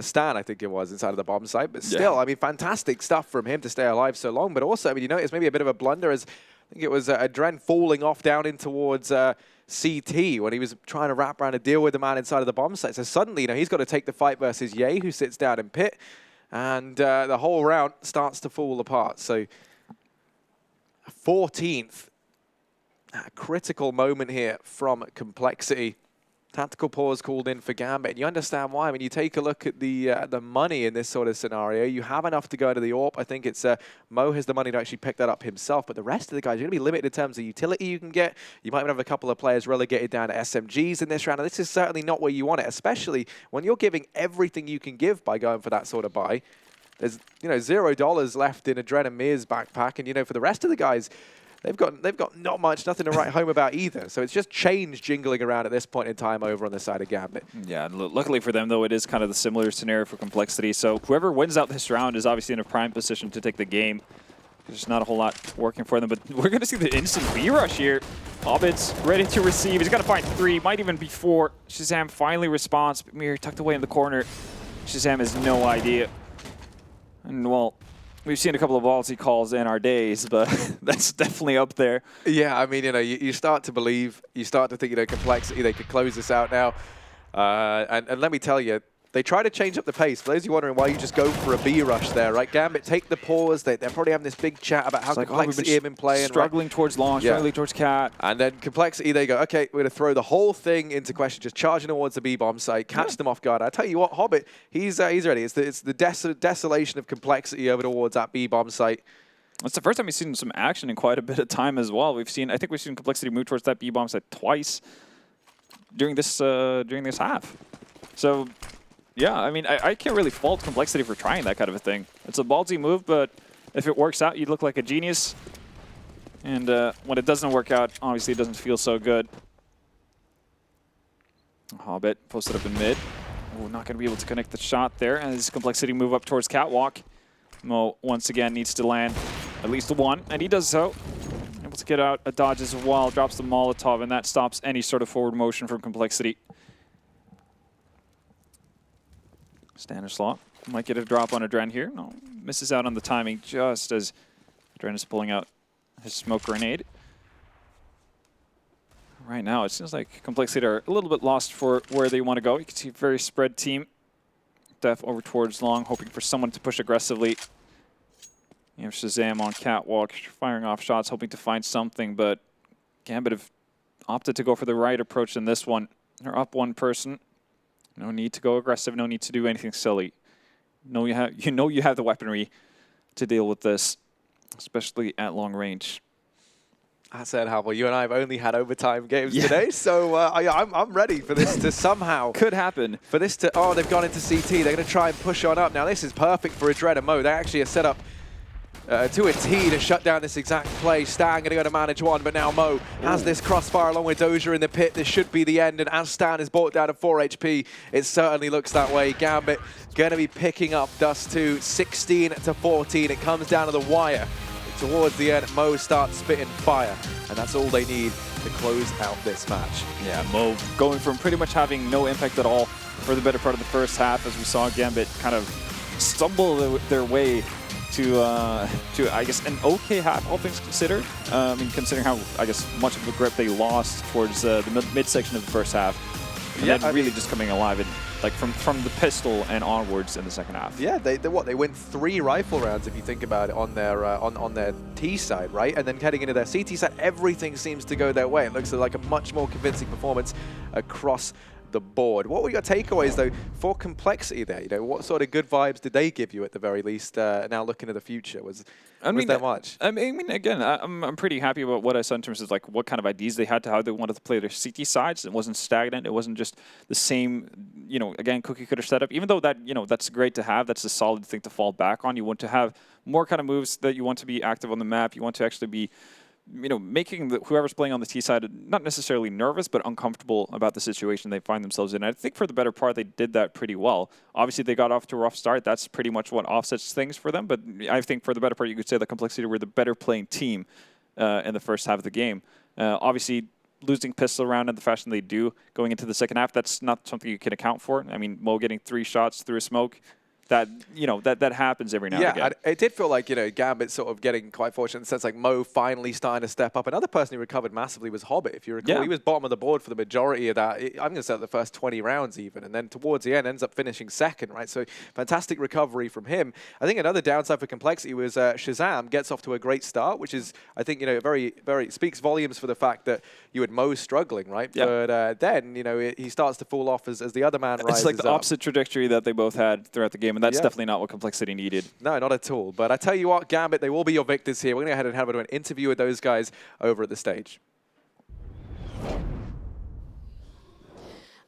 Stan, I think it was, inside of the bomb site. But still, yeah. I mean, fantastic stuff from him to stay alive so long. But also, I mean, you notice maybe a bit of a blunder as I think it was Dren falling off down in towards CT when he was trying to wrap around and deal with the man inside of the bomb site. So suddenly, you know, he's got to take the fight versus Ye, who sits down in pit. And the whole round starts to fall apart. So 14th, a critical moment here from compLexity. Tactical pause called in for Gambit. And you understand why. When you take a look at the money in this sort of scenario, you have enough to go into the AWP. I think it's Mo has the money to actually pick that up himself. But the rest of the guys, you're going to be limited in terms of utility you can get. You might even have a couple of players relegated down to SMGs in this round. And this is certainly not where you want it, especially when you're giving everything you can give by going for that sort of buy. There's, you know, $0 left in Adren and Mir's backpack. And, you know, for the rest of the guys, they've got not much, nothing to write home about either. So it's just change jingling around at this point in time over on the side of Gambit. Yeah, luckily for them, though, it is kind of the similar scenario for compLexity. So whoever wins out this round is obviously in a prime position to take the game. There's not a whole lot working for them, but we're going to see the instant B-rush here. Hobbit's ready to receive. He's got to find 3, might even be 4. Shazam finally responds, but Mir tucked away in the corner. Shazam has no idea. And, well, we've seen a couple of ballsy calls in our days, but that's definitely up there. Yeah, I mean, you know, you start to believe, you start to think, you know, compLexity, they could close this out now. And let me tell you, they try to change up the pace. For those of you wondering why you just go for a B rush there, right? Gambit, take the pause. They're probably having this big chat about how compLexity have been playing. Struggling towards long, struggling towards cat. And then compLexity, they go, okay, we're going to throw the whole thing into question, just charging towards the B-bomb site, catch them off guard. I tell you what, Hobbit, he's ready. It's the desolation of compLexity over towards that B-bomb site. It's the first time we've seen some action in quite a bit of time as well. I think we've seen compLexity move towards that B-bomb site twice during this half. So, yeah, I mean, I can't really fault compLexity for trying that kind of a thing. It's a ballsy move, but if it works out, you look like a genius. And when it doesn't work out, obviously it doesn't feel so good. Hobbit posted up in mid. Oh, not going to be able to connect the shot there as compLexity move up towards Catwalk. Mo, once again, needs to land at least 1, and he does so. Able to get out a dodge as well, drops the Molotov, and that stops any sort of forward motion from compLexity. Stanislaw might get a drop on Adren here. No, misses out on the timing just as Adren is pulling out his smoke grenade. Right now, it seems like compLexity are a little bit lost for where they want to go. You can see a very spread team. Def over towards long, hoping for someone to push aggressively. You have Shazam on Catwalk, firing off shots, hoping to find something, but Gambit have opted to go for the right approach in this one. They're up 1 person. No need to go aggressive. No need to do anything silly. You know you have the weaponry to deal with this, especially at long range. I said, Hubble, you and I have only had overtime games today, so I'm ready for this to somehow... Could happen. For this to... Oh, they've gone into CT. They're going to try and push on up. Now, this is perfect for Adren and Mo. They actually are set up to a T to shut down this exact play. Stan going to go to manage 1, but now Mo has this crossfire along with Doja in the pit. This should be the end, and as Stan is brought down to 4 HP, it certainly looks that way. Gambit going to be picking up dust2, 16-14. It comes down to the wire. Towards the end, Mo starts spitting fire, and that's all they need to close out this match. Yeah, Mo going from pretty much having no impact at all for the better part of the first half, as we saw Gambit kind of stumble their way to I guess, an okay half, all things considered. I mean, considering how, I guess, much of the grip they lost towards the midsection of the first half. And then really just coming alive and like from the pistol and onwards in the second half. Yeah, they win 3 rifle rounds if you think about it on their on their T side, right? And then heading into their CT side, everything seems to go their way. It looks like a much more convincing performance across the board. What were your takeaways though for compLexity there? You know, what sort of good vibes did they give you at the very least? Now looking at the future, was there much? I mean, again, I'm pretty happy about what I saw in terms of like what kind of ideas they had to how they wanted to play their CT sides. It wasn't stagnant. It wasn't just the same, you know, again, cookie cutter setup. Even though that, you know, that's great to have. That's a solid thing to fall back on. You want to have more kind of moves that you want to be active on the map. You want to actually be, you know, making whoever's playing on the T side not necessarily nervous, but uncomfortable about the situation they find themselves in. I think for the better part, they did that pretty well. Obviously, they got off to a rough start. That's pretty much what offsets things for them. But I think for the better part, you could say that compLexity were the better playing team in the first half of the game. Obviously, losing pistol round in the fashion they do going into the second half, that's not something you can account for. I mean, Mo getting 3 shots through a smoke. That, you know, that happens every now and again. Yeah, it did feel like, you know, Gambit sort of getting quite fortunate in the sense like Mo finally starting to step up. Another person who recovered massively was Hobbit. If you recall, he was bottom of the board for the majority of that. I'm going to say the first 20 rounds even. And then towards the end, ends up finishing second, right? So fantastic recovery from him. I think another downside for compLexity was Shazam gets off to a great start, which is, I think, you know, very speaks volumes for the fact that you had Mo struggling, right? Yeah. But then, you know, he starts to fall off as the other man rises It's like the up. opposite trajectory that they both had throughout the game, and that's definitely not what compLexity needed. No, not at all. But I tell you what, Gambit, they will be your victors here. We're going to go ahead and have an interview with those guys over at the stage.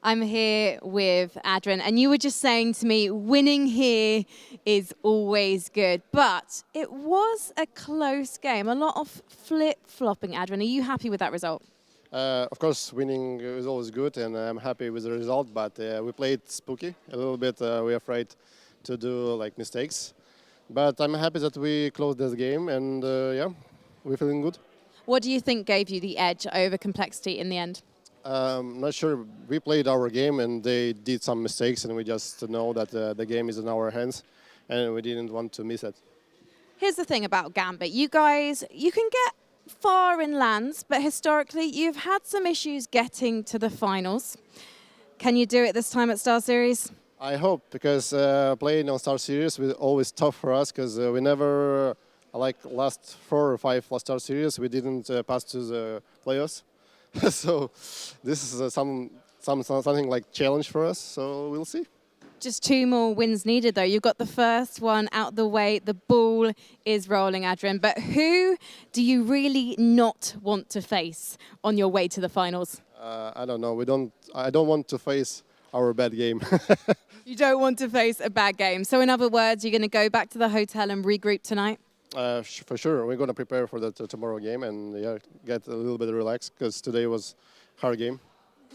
I'm here with Adrian, and you were just saying to me, winning here is always good. But it was a close game, a lot of flip-flopping, Adrian. Are you happy with that result? Of course, winning is always good, and I'm happy with the result. But we played spooky a little bit. We're afraid to do like mistakes. But I'm happy that we closed this game, and yeah, we're feeling good. What do you think gave you the edge over compLexity in the end? Not sure. We played our game, and they did some mistakes, and we just know that the game is in our hands, and we didn't want to miss it. Here's the thing about Gambit. You guys, you can get far in lands, but historically, you've had some issues getting to the finals. Can you do it this time at StarSeries? I hope, because playing on StarSeries was always tough for us, because we never, like last 4 or 5 StarSeries, we didn't pass to the playoffs. So this is something like challenge for us, so we'll see. Just 2 more wins needed, though. You've got the first one out the way. The ball is rolling, Adrian. But who do you really not want to face on your way to the finals? I don't know. I don't want to face our bad game. You don't want to face a bad game. So in other words, you're going to go back to the hotel and regroup tonight? For sure. We're going to prepare for the tomorrow game and get a little bit relaxed, because today was a hard game.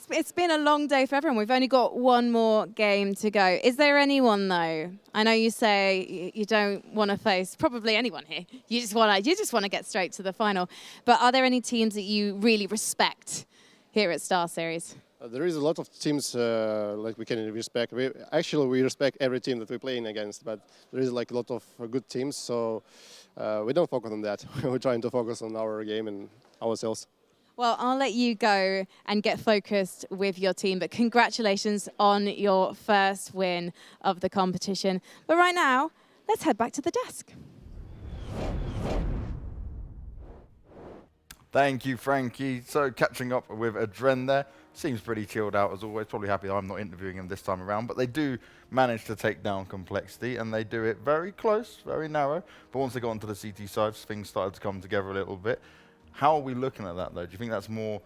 It's been a long day for everyone. We've only got 1 more game to go. Is there anyone, though? I know you say you don't want to face probably anyone here. You just want to get straight to the final. But are there any teams that you really respect here at StarSeries? There is a lot of teams like we can respect. We respect every team that we're playing against, but there is like a lot of good teams, so we don't focus on that. We're trying to focus on our game and ourselves. Well, I'll let you go and get focused with your team, but congratulations on your first win of the competition. But right now, let's head back to the desk. Thank you, Frankie. So catching up with Adren there. Seems pretty chilled out as always. Probably happy I'm not interviewing him this time around. But they do manage to take down compLexity, and they do it very close, very narrow. But once they got onto the CT side, things started to come together a little bit. How are we looking at that, though? Do you think that's more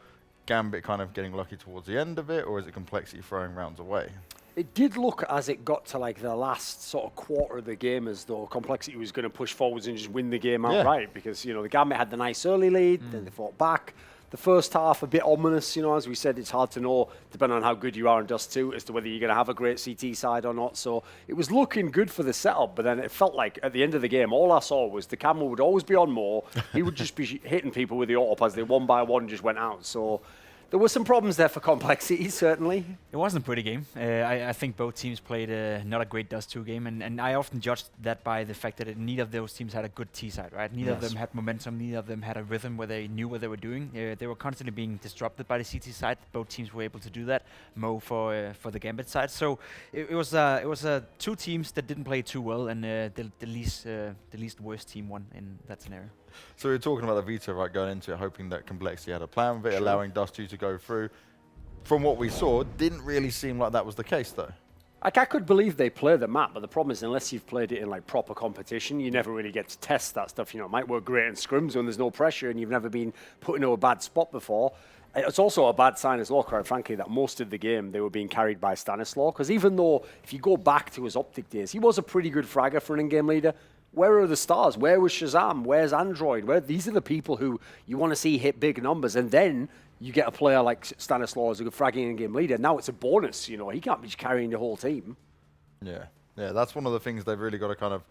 Gambit kind of getting lucky towards the end of it, or is it compLexity throwing rounds away? It did look, as it got to like the last sort of quarter of the game, as though compLexity was going to push forwards and just win the game outright, because, you know, the Gambit had the nice early lead, then they fought back. The first half a bit ominous, you know, as we said, it's hard to know, depending on how good you are in dust2, as to whether you're going to have a great CT side or not. So it was looking good for the setup, but then it felt like at the end of the game, all I saw was the camera would always be on Mo. He would just be hitting people with the auto as they one by one just went out. So There were some problems there for compLexity, certainly. It wasn't a pretty game. I think both teams played not a great dust2 game, and I often judged that by the fact that neither of those teams had a good T side, right? Neither of them had momentum, neither of them had a rhythm where they knew what they were doing. They were constantly being disrupted by the CT side. Both teams were able to do that. Mo for the Gambit side. So it was two teams that didn't play too well, and the least worst team won in that scenario. So we were talking about the veto, right, going into it, hoping that compLexity had a plan with it, allowing dust2 to go through. From what we saw, didn't really seem like that was the case, though. Like, I could believe they play the map, but the problem is unless you've played it in like proper competition, you never really get to test that stuff. You know, it might work great in scrims when there's no pressure and you've never been put into a bad spot before. It's also a bad sign as well, quite frankly, that most of the game they were being carried by Stanislaw. Because even though, if you go back to his Optic days, he was a pretty good fragger for an in-game leader. Where are the stars? Where was Shazam? Where's Android? These are the people who you want to see hit big numbers. And then you get a player like Stanislaw as a good fragging in-game leader. Now it's a bonus, you know. He can't be carrying the whole team. Yeah, that's one of the things they've really got to kind of,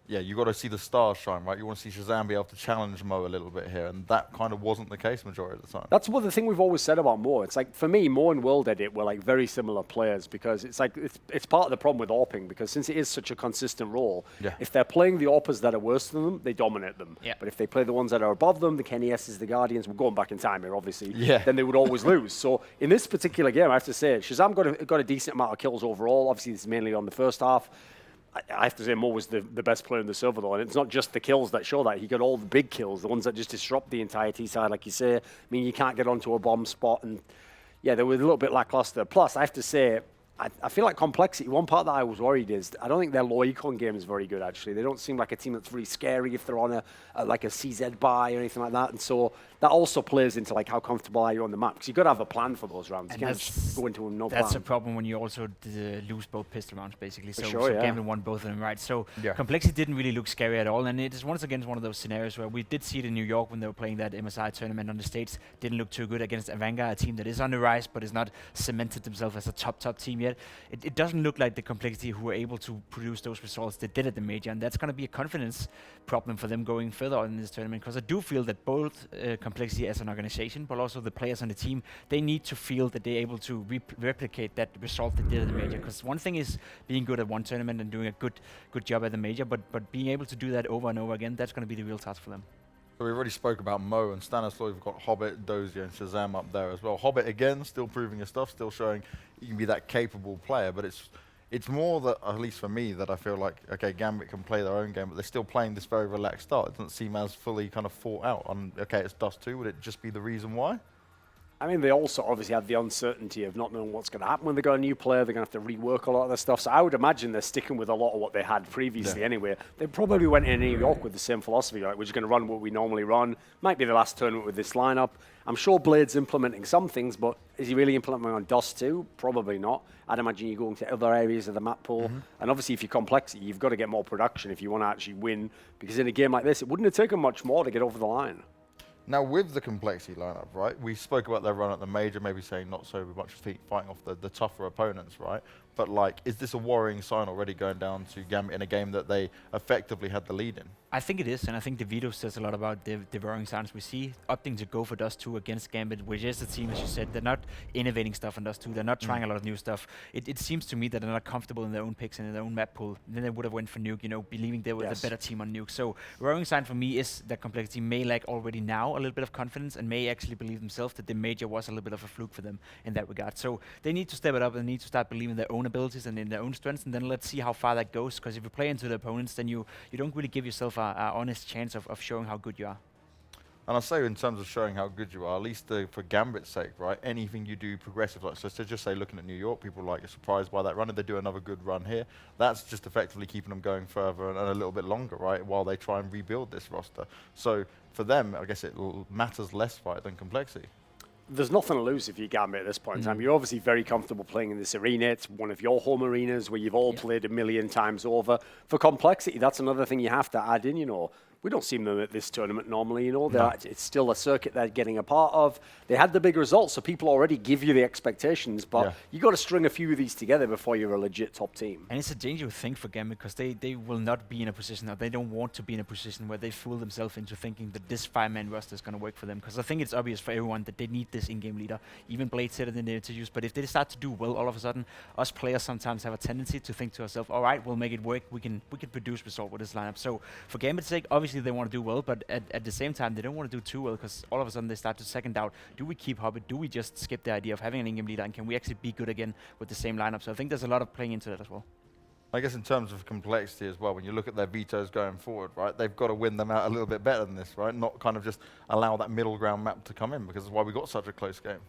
you got to see the stars shine, right? You want to see Shazam be able to challenge Mo a little bit here, and that kind of wasn't the case majority of the time. That's one of the thing we've always said about Mo. It's like, for me, Mo and World Edit were like very similar players because it's like, it's part of the problem with AWPing because since it is such a consistent role, if they're playing the AWPers that are worse than them, they dominate them. But if they play the ones that are above them, the Kenny S's, the Guardians, we're going back in time here, obviously, then they would always lose. So in this particular game, I have to say, Shazam got a decent amount of kills overall. Obviously, this is mainly on the first half. I have to say Mo was the best player in the server, though, and it's not just the kills that show that. He got all the big kills, the ones that just disrupt the entire T-side, like you say. I mean, you can't get onto a bomb spot, and they were a little bit lackluster. Plus, I have to say, I feel like compLexity, one part that I was worried is, I don't think their low econ game is very good, actually. They don't seem like a team that's really scary if they're on like a CZ buy or anything like that, and so that also plays into like how comfortable are you on the map, because you've got to have a plan for those rounds. You can't just go into them no plan. That's a problem when you also lose both pistol rounds, basically. So Gambit won both of them, right? So compLexity didn't really look scary at all, and it is once again one of those scenarios where we did see it in New York when they were playing that MSI tournament on the States. Didn't look too good against Avanga, a team that is on the rise, but is not cemented themselves as a top team yet. It doesn't look like the compLexity who were able to produce those results they did at the major, and that's going to be a confidence problem for them going further on in this tournament, because I do feel that both compLexity as an organization, but also the players on the team, they need to feel that they're able to replicate that result they did at the major, because one thing is being good at one tournament and doing a good job at the major, but being able to do that over and over again, that's going to be the real task for them. So we already spoke about Mo and Stanislaw. We've got Hobbit, Dozier, and Shazam up there as well. Hobbit, again, still proving his stuff, still showing he can be that capable player, but it's more that, at least for me, that I feel like, okay, Gambit can play their own game, but they're still playing this very relaxed start. It doesn't seem as fully kind of thought out on, okay, it's dust2. Would it just be the reason why? I mean, they also obviously have the uncertainty of not knowing what's going to happen when they got a new player. They're going to have to rework a lot of their stuff. So I would imagine they're sticking with a lot of what they had previously anyway. They probably went in New York with the same philosophy, like, we're just going to run what we normally run. Might be the last tournament with this lineup. I'm sure Blade's implementing some things, but is he really implementing on dust2? Probably not. I'd imagine you're going to other areas of the map pool. And obviously, if you're compLexity, you've got to get more production if you want to actually win. Because in a game like this, it wouldn't have taken much more to get over the line. Now, with the compLexity lineup, right, we spoke about their run at the major, maybe saying not so much fighting off the tougher opponents, right? But, like, is this a worrying sign already going down to Gambit in a game that they effectively had the lead in? I think it is, and I think the veto says a lot about the worrying signs we see. Opting to go for dust2 against Gambit, which is a team, as you said, they're not innovating stuff on dust2. They're not trying a lot of new stuff. It seems to me that they're not comfortable in their own picks and in their own map pool. Then they would have went for Nuke, you know, believing they were the better team on Nuke. So worrying sign for me is that compLexity may lack already now a little bit of confidence and may actually believe themselves that the major was a little bit of a fluke for them in that regard. So they need to step it up and need to start believing in their own abilities and in their own strengths, and then let's see how far that goes, because if you play into the opponents, then you don't really give yourself a honest chance of showing how good you are. And I say in terms of showing how good you are, at least for Gambit's sake, right, anything you do progressive, like, so to just say looking at New York, people are surprised by that run, and they do another good run here, that's just effectively keeping them going further and a little bit longer, right, while they try and rebuild this roster. So for them, I guess it matters less, right, than compLexity. There's nothing to lose if you're Gambit at this point in time. You're obviously very comfortable playing in this arena. It's one of your home arenas where you've all played a million times over. For compLexity, that's another thing you have to add in, you know. we don't see them at this tournament normally, you know. It's still a circuit they're getting a part of. They had the big results, so people already give you the expectations, but you got to string a few of these together before you're a legit top team. And it's a dangerous thing for Gambit because they will not be in a position, or they don't want to be in a position where they fool themselves into thinking that this 5-man roster is going to work for them. Because I think it's obvious for everyone that they need this in-game leader. Even Blade said it in the interviews, but if they start to do well all of a sudden, us players sometimes have a tendency to think to ourselves, all right, we'll make it work. We can produce result with this lineup. So for Gambit's sake, obviously they want to do well, but at the same time, they don't want to do too well because all of a sudden they start to second doubt, do we keep Hobbit? Do we just skip the idea of having an in-game leader, and can we actually be good again with the same lineup? So I think there's a lot of playing into that as well. I guess in terms of complexity as well, when you look at their vetoes going forward, right, they've got to win them out a little bit better than this, right? Not kind of just allow that middle ground map to come in, because that's why we got such a close game.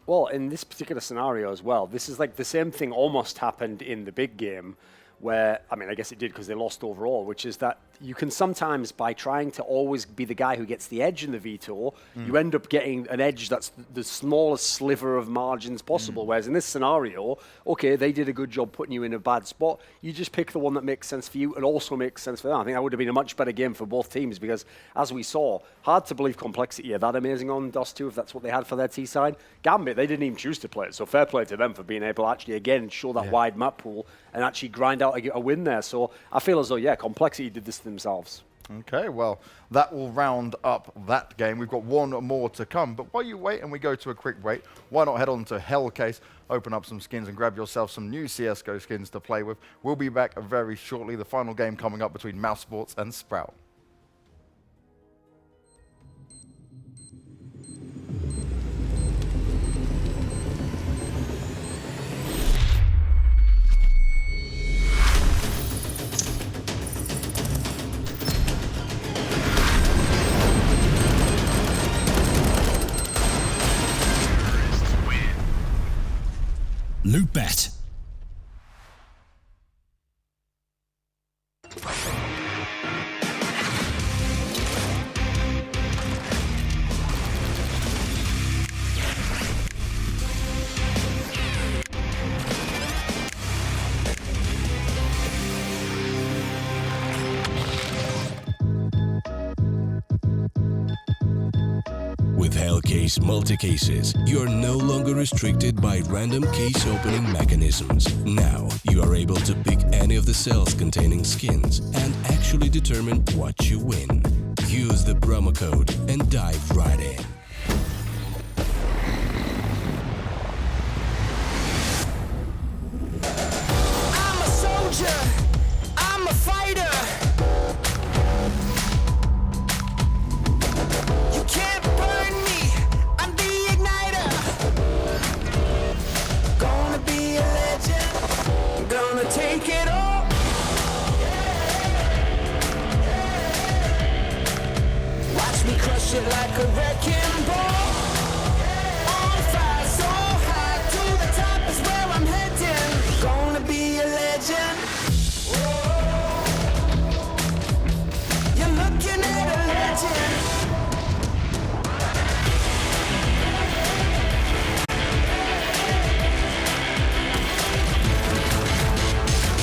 Well, in this particular scenario as well, this is like the same thing almost happened in the big game where, I mean, I guess it did because they lost overall, which is that you can sometimes, by trying to always be the guy who gets the edge in the veto, you end up getting an edge that's the smallest sliver of margins possible. Whereas in this scenario, okay, they did a good job putting you in a bad spot. You just pick the one that makes sense for you and also makes sense for them. I think that would have been a much better game for both teams because, as we saw, hard to believe complexity are that amazing on dust2 if that's what they had for their T side. Gambit, they didn't even choose to play it, so fair play to them for being able to actually, again, show that wide map pool and actually grind out a win there. So I feel as though, yeah, complexity did this themselves. Okay, well, that will round up that game. We've got one more to come, but while you wait and we go to a quick break, why not head on to Hellcase, open up some skins and grab yourself some new CSGO skins to play with. We'll be back very shortly. The final game coming up between Mouse Sports and Sprout. Loot Bet. With Hellcase multi-cases, you are no longer restricted by random case opening mechanisms. Now, you are able to pick any of the cells containing skins and actually determine what you win. Use the promo code and dive right in. I'm a soldier, I'm a fighter. You can't burn me, I'm the igniter. Gonna be a legend, gonna take it all. Watch me crush it like a wrecking ball.